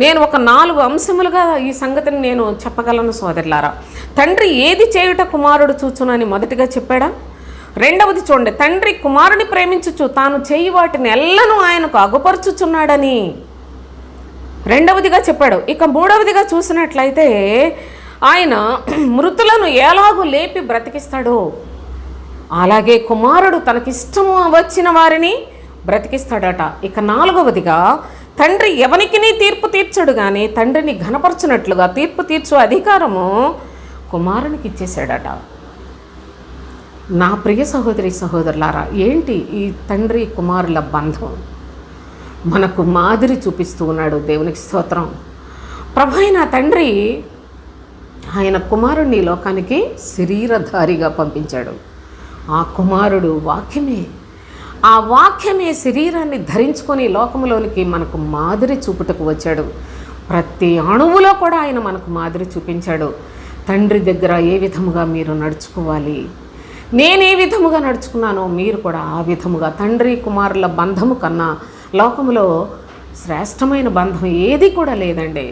నేను ఒక 4 అంశములుగా ఈ సంగతిని నేను చెప్పగలను సోదరులారా. తండ్రి ఏది చేయుట కుమారుడు చూచునని మొదటిగా చెప్పాడా? రెండవది చూడండి, తండ్రి కుమారుని ప్రేమించుచు తాను చేయి వాటిని ఎల్లను ఆయనకు అగుపరుచుచున్నాడని రెండవదిగా చెప్పాడు. ఇక మూడవదిగా చూసినట్లయితే ఆయన మృతులను ఎలాగూ లేపి బ్రతికిస్తాడో అలాగే కుమారుడు తనకిష్టము వచ్చిన వారిని బ్రతికిస్తాడట. ఇక నాలుగవదిగా తండ్రి ఎవనికిని తీర్పు తీర్చడు కానీ తండ్రిని ఘనపరచునట్లుగా తీర్పు తీర్చు అధికారము కుమారునికి ఇచ్చేశాడట. నా ప్రియ సహోదరి సహోదరులారా, ఏంటి ఈ తండ్రి కుమారుల బంధం? మనకు మాదిరి చూపిస్తూ ఉన్నాడు. దేవునికి స్తోత్రం. ప్రభు అయిన తండ్రి ఆయన కుమారుణ్ణి లోకానికి శరీరధారిగా పంపించాడు. ఆ కుమారుడు వాక్యమే. ఆ వాక్యమే శరీరాన్ని ధరించుకొని లోకంలోనికి మనకు మాదిరి చూపుటకు వచ్చాడు. ప్రతి అణువులో కూడా ఆయన మనకు మాదిరి చూపించాడు. తండ్రి దగ్గర ఏ విధముగా మీరు నడుచుకోవాలి, నేను ఏ విధముగా నడుచుకున్నానో మీరు కూడా ఆ విధముగా. తండ్రి కుమారుల బంధము కన్నా లోకములో శ్రేష్టమైన బంధం ఏది కూడా లేదండి.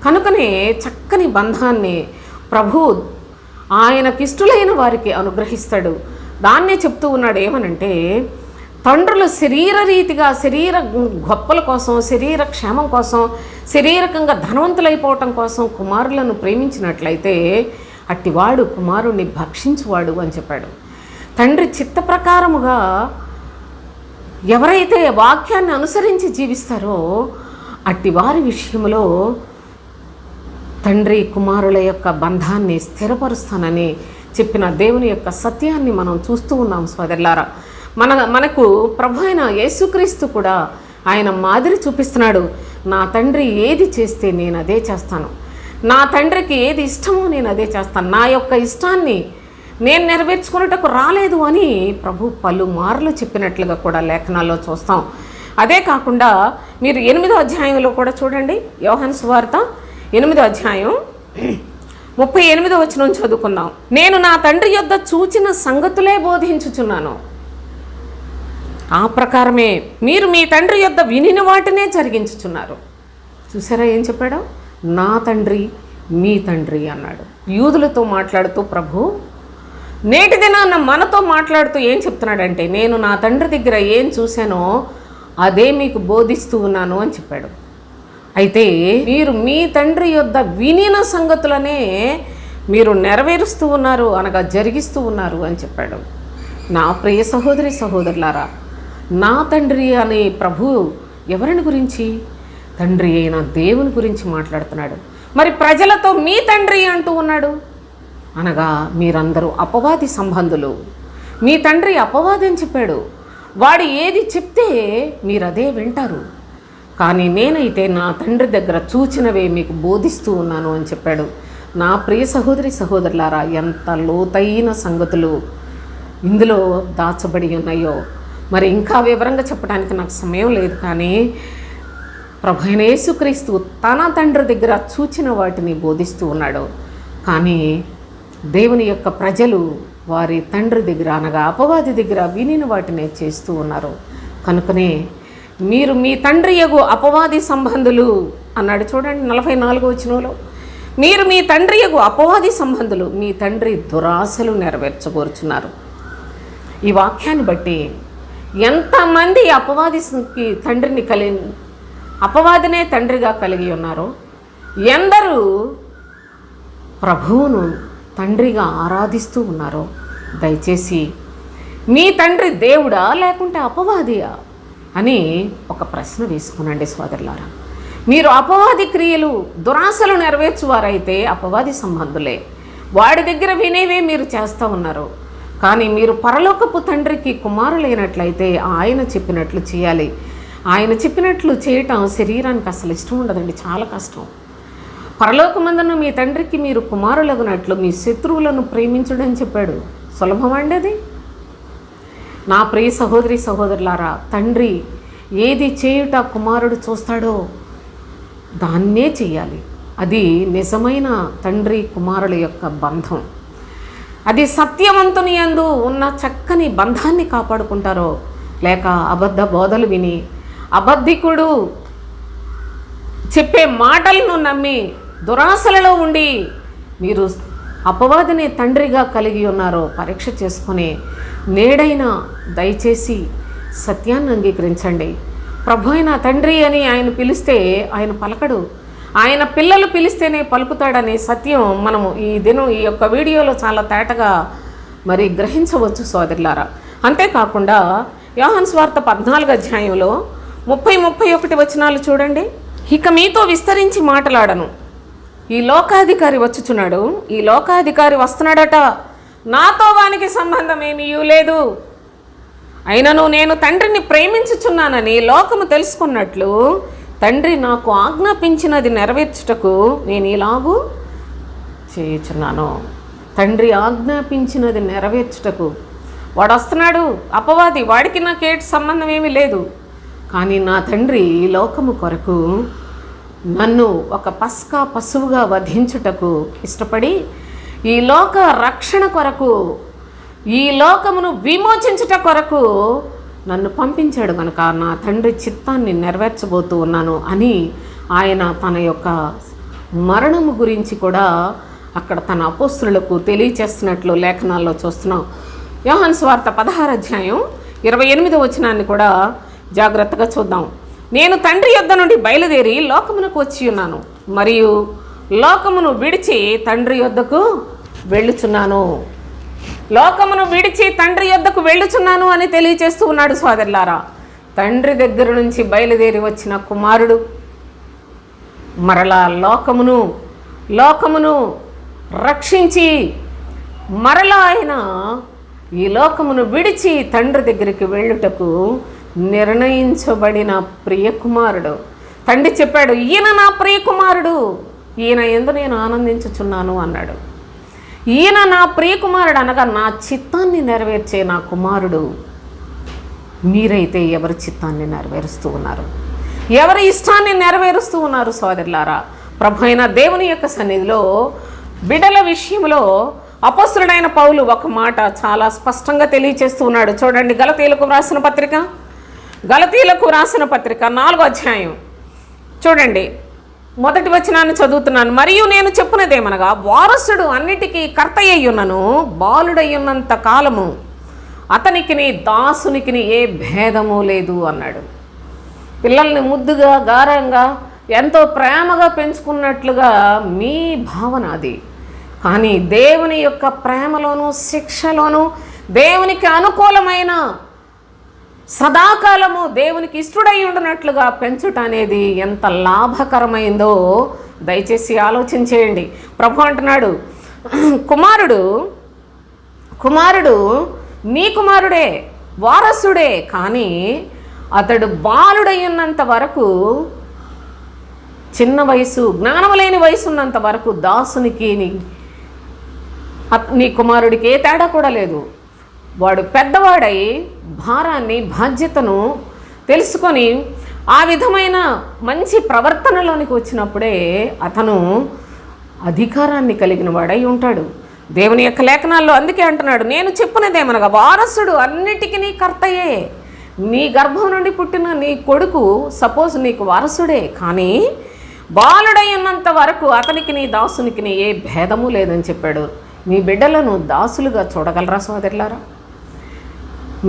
కనుకనే చక్కని బంధాన్ని ప్రభు ఆయనకిష్టులైన వారికి అనుగ్రహిస్తాడు. దాన్నే చెప్తూ ఉన్నాడు. ఏమనంటే, తండ్రులు శరీరరీతిగా శరీర గొప్పల కోసం, శరీర క్షేమం కోసం, శారీరకంగా ధనవంతులైపోవటం కోసం కుమారులను ప్రేమించినట్లయితే అట్టివాడు కుమారుణ్ణి భక్షించువాడు అని చెప్పాడు. తండ్రి చిత్త ప్రకారముగా ఎవరైతే వాక్యాన్ని అనుసరించి జీవిస్తారో అట్టి వారి విషయంలో తండ్రి కుమారుల యొక్క బంధాన్ని స్థిరపరుస్తానని చెప్పిన దేవుని యొక్క సత్యాన్ని మనం చూస్తూ ఉన్నాం సోదరులారా. మనకు ప్రభు అయిన యేసుక్రీస్తు కూడా ఆయన మాదిరి చూపిస్తున్నాడు. నా తండ్రి ఏది చేస్తే నేను అదే చేస్తాను, నా తండ్రికి ఏది ఇష్టమో నేను అదే చేస్తాను, నా యొక్క ఇష్టాన్ని నేను నెరవేర్చుకున్నటకు రాలేదు అని ప్రభు పలుమార్లు చెప్పినట్లుగా కూడా లేఖనాల్లో చూస్తాం. అదే కాకుండా మీరు 8వ అధ్యాయంలో కూడా చూడండి. యోహాను సువార్త 8వ అధ్యాయం 38వ వచనం చదువుకుందాం. నేను నా తండ్రి యొద్ద చూచిన సంగతులే బోధించుచున్నాను, ఆ ప్రకారమే మీరు మీ తండ్రి యొద్ద వినిన వాటినే జరిగించుచున్నారు. చూసారా ఏం చెప్పాడో? నా తండ్రి మీ తండ్రి అన్నాడు. యూదులతో మాట్లాడుతూ ప్రభు నేటి దినాన మనతో మాట్లాడుతూ ఏం చెప్తున్నాడంటే, నేను నా తండ్రి దగ్గర ఏం చూశానో అదే మీకు బోధిస్తూ ఉన్నాను అని చెప్పాడు. అయితే మీరు మీ తండ్రి యొద్ద వినిన సంగతులనే మీరు నెరవేరుస్తూ ఉన్నారు, అనగా జరిగిస్తూ ఉన్నారు అని చెప్పాడు. నా ప్రియ సహోదరి సహోదరులారా, నా తండ్రి అనే ప్రభు ఎవరిని గురించి? తండ్రి అయిన దేవుని గురించి మాట్లాడుతున్నాడు. మరి ప్రజలతో మీ తండ్రి అంటూ ఉన్నాడు, అనగా మీరందరూ అపవాది సంబంధులు. మీ తండ్రి అపవాది అని చెప్పాడు. వాడు ఏది చెప్తే మీరు అదే వింటారు, కానీ నేనైతే నా తండ్రి దగ్గర చూచినవే మీకు బోధిస్తూ ఉన్నాను అని చెప్పాడు. నా ప్రియ సహోదరి సహోదరులారా, ఎంత లోతైన సంగతులు ఇందులో దాచబడి ఉన్నాయో మరి ఇంకా వివరంగా చెప్పడానికి నాకు సమయం లేదు. కానీ ప్రభు అయిన యేసుక్రీస్తు తన తండ్రి దగ్గర చూచిన వాటిని బోధిస్తూ ఉన్నాడు. కానీ దేవుని యొక్క ప్రజలు వారి తండ్రి దగ్గర అనగా అపవాది దగ్గర వినిన వాటినే చేస్తూ ఉన్నారు. కనుకనే మీరు మీ తండ్రి యగు అపవాది సంబంధులు అన్నాడు. చూడండి 44వ వచనంలో, మీరు మీ తండ్రి యగు అపవాది సంబంధులు, మీ తండ్రి దురాశలు నెరవేర్చగోరుచున్నారు. ఈ వాక్యాన్ని బట్టి ఎంతమంది అపవాదికి తండ్రిని అపవాదినే తండ్రిగా కలిగి ఉన్నారో, ఎందరూ ప్రభువును తండ్రిగా ఆరాధిస్తూ ఉన్నారో. దయచేసి మీ తండ్రి దేవుడా లేకుంటే అపవాదియా అని ఒక ప్రశ్న వేసుకునండి సోదరులారా. మీరు అపవాది క్రియలు దురాశలు నెరవేర్చువారైతే అపవాది సంబంధులే, వాడి దగ్గర వినేవే మీరు చేస్తూ ఉన్నారు. కానీ మీరు పరలోకపు తండ్రికి కుమారులైనట్లయితే ఆయన చెప్పినట్లు చేయాలి. ఆయన చెప్పినట్లు చేయటం శరీరానికి అసలు ఇష్టం ఉండదండి, చాలా కష్టం. పరలోకమందున మీ తండ్రికి మీరు కుమారులగునట్లు మీ శత్రువులను ప్రేమించడని చెప్పాడు. సులభమండి అది? నా ప్రియ సహోదరి సహోదరులారా, తండ్రి ఏది చేయుట కుమారుడు చూస్తాడో దాన్నే చెయ్యాలి. అది నిజమైన తండ్రి కుమారుల యొక్క బంధం. అది సత్యవంతుని యందు ఉన్న చక్కని బంధాన్ని కాపాడుకుంటారో, లేక అబద్ధ బోధలు విని అబద్ధికుడు చెప్పే మాటలను నమ్మి దురాశలలో ఉండి మీరు అపవాదిని తండ్రిగా కలిగి ఉన్నారో పరీక్ష చేసుకుని నేడైనా దయచేసి సత్యాన్ని అంగీకరించండి. ప్రభు అయిన తండ్రి అని ఆయన పిలిస్తే ఆయన పలకడు, ఆయన పిల్లలు పిలిస్తేనే పలుకుతాడనే సత్యం మనము ఈ యొక్క వీడియోలో చాలా తేటగా మరి గ్రహించవచ్చు సోదరులారా. అంతేకాకుండా యోహాను సువార్త 14వ అధ్యాయంలో 30-31 వచనాలు చూడండి. ఇక మీతో విస్తరించి మాట్లాడను, ఈ లోకాధికారి వచ్చుచున్నాడు, ఈ లోకాధికారి వస్తున్నాడట, నాతో వానికి సంబంధం ఏమీ లేదు. అయినను నేను తండ్రిని ప్రేమించుచున్నానని లోకము తెలుసుకున్నట్లు తండ్రి నాకు ఆజ్ఞాపించినది నెరవేర్చుటకు నేను ఇలాగూ చేయుచున్నాను. తండ్రి ఆజ్ఞాపించినది నెరవేర్చుటకు వాడు వస్తున్నాడు, అపవాది, వాడికి నాకేటి సంబంధం ఏమీ లేదు. కానీ నా తండ్రి ఈ లోకము కొరకు నన్ను ఒక పస్కా పశువుగా వధించుటకు ఇష్టపడి ఈ లోక రక్షణ కొరకు, ఈ లోకమును విమోచించుట కొరకు నన్ను పంపించాడు కనుక నా తండ్రి చిత్తాన్ని నెరవేర్చబోతూ ఉన్నాను అని ఆయన తన యొక్క మరణము గురించి కూడా అక్కడ తన అపోస్తులకు తెలియచేస్తున్నట్లు లేఖనాల్లో చూస్తున్నాం. యోహాను సువార్త 16వ అధ్యాయం 28వ వచనాన్ని కూడా జాగ్రత్తగా చూద్దాం. నేను తండ్రి యొద్ద నుండి బయలుదేరి లోకమునకు వచ్చి ఉన్నాను, మరియు లోకమును విడిచి తండ్రి యొద్దకు వెళ్ళుచున్నాను. లోకమును విడిచి తండ్రి యొద్దకు వెళ్ళుచున్నాను అని తెలియచేస్తూ ఉన్నాడు సోదరులారా. తండ్రి దగ్గర నుంచి బయలుదేరి వచ్చిన కుమారుడు మరలా లోకమును రక్షించి మరలా ఆయన ఈ లోకమును విడిచి తండ్రి దగ్గరికి వెళ్ళుటకు నిర్ణయించబడిన ప్రియకుమారుడు. తండ్రి చెప్పాడు, ఈయన నా ప్రియకుమారుడు, ఈయన యందు నేను ఆనందించుచున్నాను అన్నాడు. ఈయన నా ప్రియకుమారుడు అనగా నా చిత్తాన్ని నెరవేర్చే నా కుమారుడు. మీరైతే ఎవరి చిత్తాన్ని నెరవేరుస్తూ ఉన్నారు? ఎవరి ఇష్టాన్ని నెరవేరుస్తూ ఉన్నారు సోదరులారా? ప్రభు అయిన దేవుని యొక్క సన్నిధిలో బిడ్డల విషయంలో అపొస్తలుడైన పౌలు ఒక మాట చాలా స్పష్టంగా తెలియచేస్తూ ఉన్నాడు. చూడండి, గలతీయులకు రాసిన పత్రిక 4వ అధ్యాయం చూడండి, 1వ వచనాన్ని చదువుతున్నాను. మరియు నేను చెప్పునదేమనగా, వారసుడు అన్నిటికీ కర్త అయ్యున్నను, బాలుడయ్యున్నంత కాలము అతనికిని దాసునికిని ఏ భేదము లేదు అన్నాడు. పిల్లల్ని ముద్దుగా గారంగా ఎంతో ప్రేమగా పెంచుకున్నట్లుగా మీ భావన అది. కానీ దేవుని యొక్క ప్రేమలోను శిక్షలోను దేవునికి అనుకూలమైన సదాకాలము దేవునికి ఇష్టడై ఉండినట్లుగా పెంచుట అనేది ఎంత లాభకరమైందో దయచేసి ఆలోచించేయండి. ప్రభు అంటున్నాడు, కుమారుడు నీ కుమారుడే, వారసుడే, కానీ అతడు బాలుడై ఉన్నంత వరకు, చిన్న వయసు, జ్ఞానము లేని వయసు ఉన్నంత వరకు దాసునికి నీ కుమారుడికి ఏ తేడా కూడా లేదు. వాడు పెద్దవాడై భారాన్ని, బాధ్యతను తెలుసుకొని ఆ విధమైన మంచి ప్రవర్తనలోనికి వచ్చినప్పుడే అతను అధికారాన్ని కలిగిన వాడై ఉంటాడు. దేవుని యొక్క లేఖనాల్లో అందుకే అంటున్నాడు, నేను చెప్పినదేమనగా, వారసుడు అన్నిటికీ కర్తయే. నీ గర్భం నుండి పుట్టిన నీ కొడుకు సపోజ్ నీకు వారసుడే, కానీ బాలుడై ఉన్నంత వరకు అతనికి నీ దాసునికి ఏ భేదము లేదని చెప్పాడు. మీ బిడ్డలను దాసులుగా చూడగలరా సోదరులారా?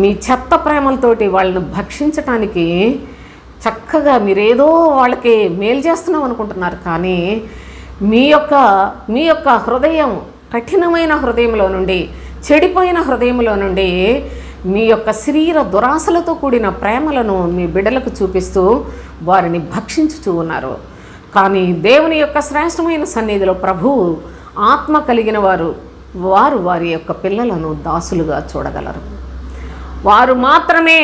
మీ చెత్త ప్రేమలతోటి వాళ్ళను భక్షించటానికి చక్కగా మీరేదో వాళ్ళకి మేలు చేస్తున్నాం అనుకుంటున్నారు. కానీ మీ యొక్క హృదయం, కఠినమైన హృదయంలో నుండి, చెడిపోయిన హృదయంలో నుండి మీ యొక్క శరీర దురాశలతో కూడిన ప్రేమలను మీ బిడ్డలకు చూపిస్తూ వారిని భక్షించుతూ ఉన్నారు. కానీ దేవుని యొక్క శ్రేష్టమైన సన్నిధిలో ప్రభువు ఆత్మ కలిగిన వారు వారి యొక్క పిల్లలను దాసులుగా చూడగలరు. వారు మాత్రమే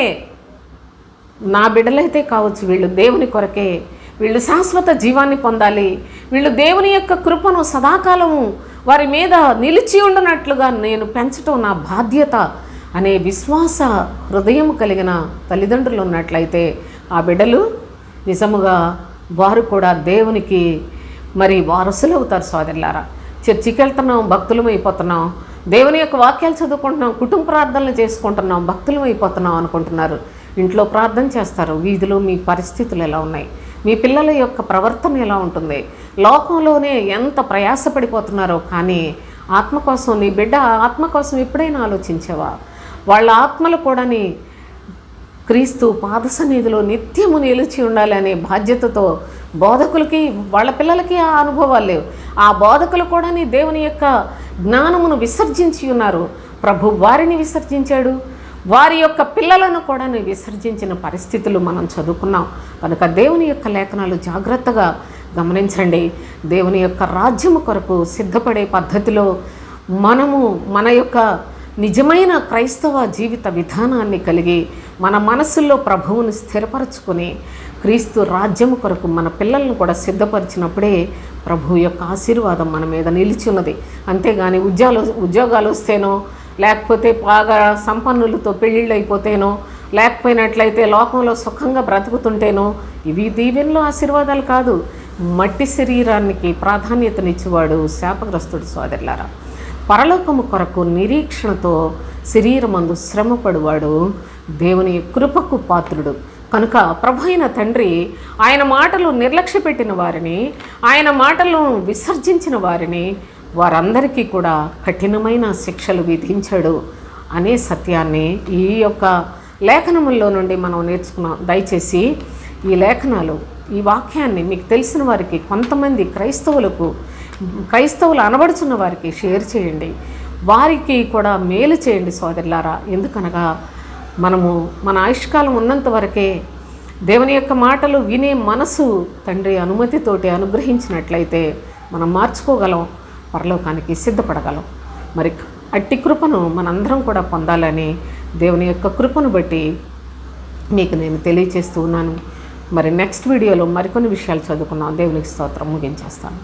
నా బిడ్డలైతే కావచ్చు, వీళ్ళు దేవుని కొరకే, వీళ్ళు శాశ్వత జీవాన్ని పొందాలి, వీళ్ళు దేవుని యొక్క కృపను సదాకాలము వారి మీద నిలిచి ఉండనట్లుగా నేను పెంచటం నా బాధ్యత అనే విశ్వాస హృదయం కలిగిన తల్లిదండ్రులు ఉన్నట్లయితే ఆ బిడ్డలు నిజముగా వారు కూడా దేవునికి మరి వారసులు అవుతారు సోదరులారా. చర్చికి వెళ్తున్నాం, భక్తులం అయిపోతున్నాం, దేవుని యొక్క వాక్యాలు చదువుకుంటున్నాం, కుటుంబ ప్రార్థనలు చేసుకుంటున్నాం, భక్తులం అయిపోతున్నాం అనుకుంటున్నారు. ఇంట్లో ప్రార్థన చేస్తారు, వీధిలో మీ పరిస్థితులు ఎలా ఉన్నాయి, మీ పిల్లల యొక్క ప్రవర్తన ఎలా ఉంటుంది, లోకంలోనే ఎంత ప్రయాసపడిపోతున్నారో, కానీ ఆత్మ కోసం, నీ బిడ్డ ఆత్మ కోసం ఎప్పుడైనా ఆలోచించావా? వాళ్ళ ఆత్మలు కూడా క్రీస్తు పాద సన్నిధిలో నిత్యము నిలిచి ఉండాలి అనే బాధ్యతతో బోధకులకి, వాళ్ళ పిల్లలకి ఆ అనుభవాలు లేవు. ఆ బోధకులు కూడా దేవుని యొక్క జ్ఞానమును విసర్జించి ఉన్నారు. ప్రభు వారిని విసర్జించాడు, వారి యొక్క పిల్లలను కూడా విసర్జించిన పరిస్థితులు మనం చదువుకున్నాం. కనుక దేవుని యొక్క లేఖనాలు జాగ్రత్తగా గమనించండి. దేవుని యొక్క రాజ్యము కొరకు సిద్ధపడే పద్ధతిలో మనము మన యొక్క నిజమైన క్రైస్తవ జీవిత విధానాన్ని కలిగి మన మనసుల్లో ప్రభువును స్థిరపరచుకొని క్రీస్తు రాజ్యము కొరకు మన పిల్లలను కూడా సిద్ధపరిచినప్పుడే ప్రభు యొక్క ఆశీర్వాదం మన మీద నిలిచి ఉన్నది. అంతేగాని ఉద్యోగాలు వస్తేనో, లేకపోతే బాగా సంపన్నులతో పెళ్ళిళ్ళు అయిపోతేనో, లేకపోయినట్లయితే లోకంలో సుఖంగా బ్రతుకుతుంటేనో ఇవి దీవెనలో ఆశీర్వాదాలు కాదు. మట్టి శరీరానికి ప్రాధాన్యతనిచ్చేవాడు శాపగ్రస్తుడు సోదరులారా. పరలోకము కొరకు నిరీక్షణతో శరీరమందు శ్రమపడువాడు దేవుని కృపకు పాత్రుడు. కనుక ప్రభు అయిన తండ్రి ఆయన మాటలు నిర్లక్ష్య పెట్టిన వారిని, ఆయన మాటలను విసర్జించిన వారిని, వారందరికీ కూడా కఠినమైన శిక్షలు విధించాడు అనే సత్యాన్ని ఈ యొక్క లేఖనముల్లో నుండి మనం నేర్చుకున్నాం. దయచేసి ఈ లేఖనాలు, ఈ వాక్యాన్ని మీకు తెలిసిన వారికి, కొంతమంది క్రైస్తవులు అనబడుచున్న వారికి షేర్ చేయండి. వారికి కూడా మేలు చేయండి సోదరులారా. ఎందుకనగా మనము మన ఆయుష్కాలం ఉన్నంత వరకే దేవుని యొక్క మాటలు వినే మనసు తండ్రి అనుమతితోటి అనుగ్రహించినట్లయితే మనం మార్చుకోగలం, పరలోకానికి సిద్ధపడగలం. మరి అట్టి కృపను మనందరం కూడా పొందాలని దేవుని యొక్క కృపను బట్టి మీకు నేను తెలియచేస్తూ ఉన్నాను. మరి నెక్స్ట్ వీడియోలో మరికొన్ని విషయాలు చదువుకున్నాం. దేవునికి స్తోత్రం. ముగించేస్తాను.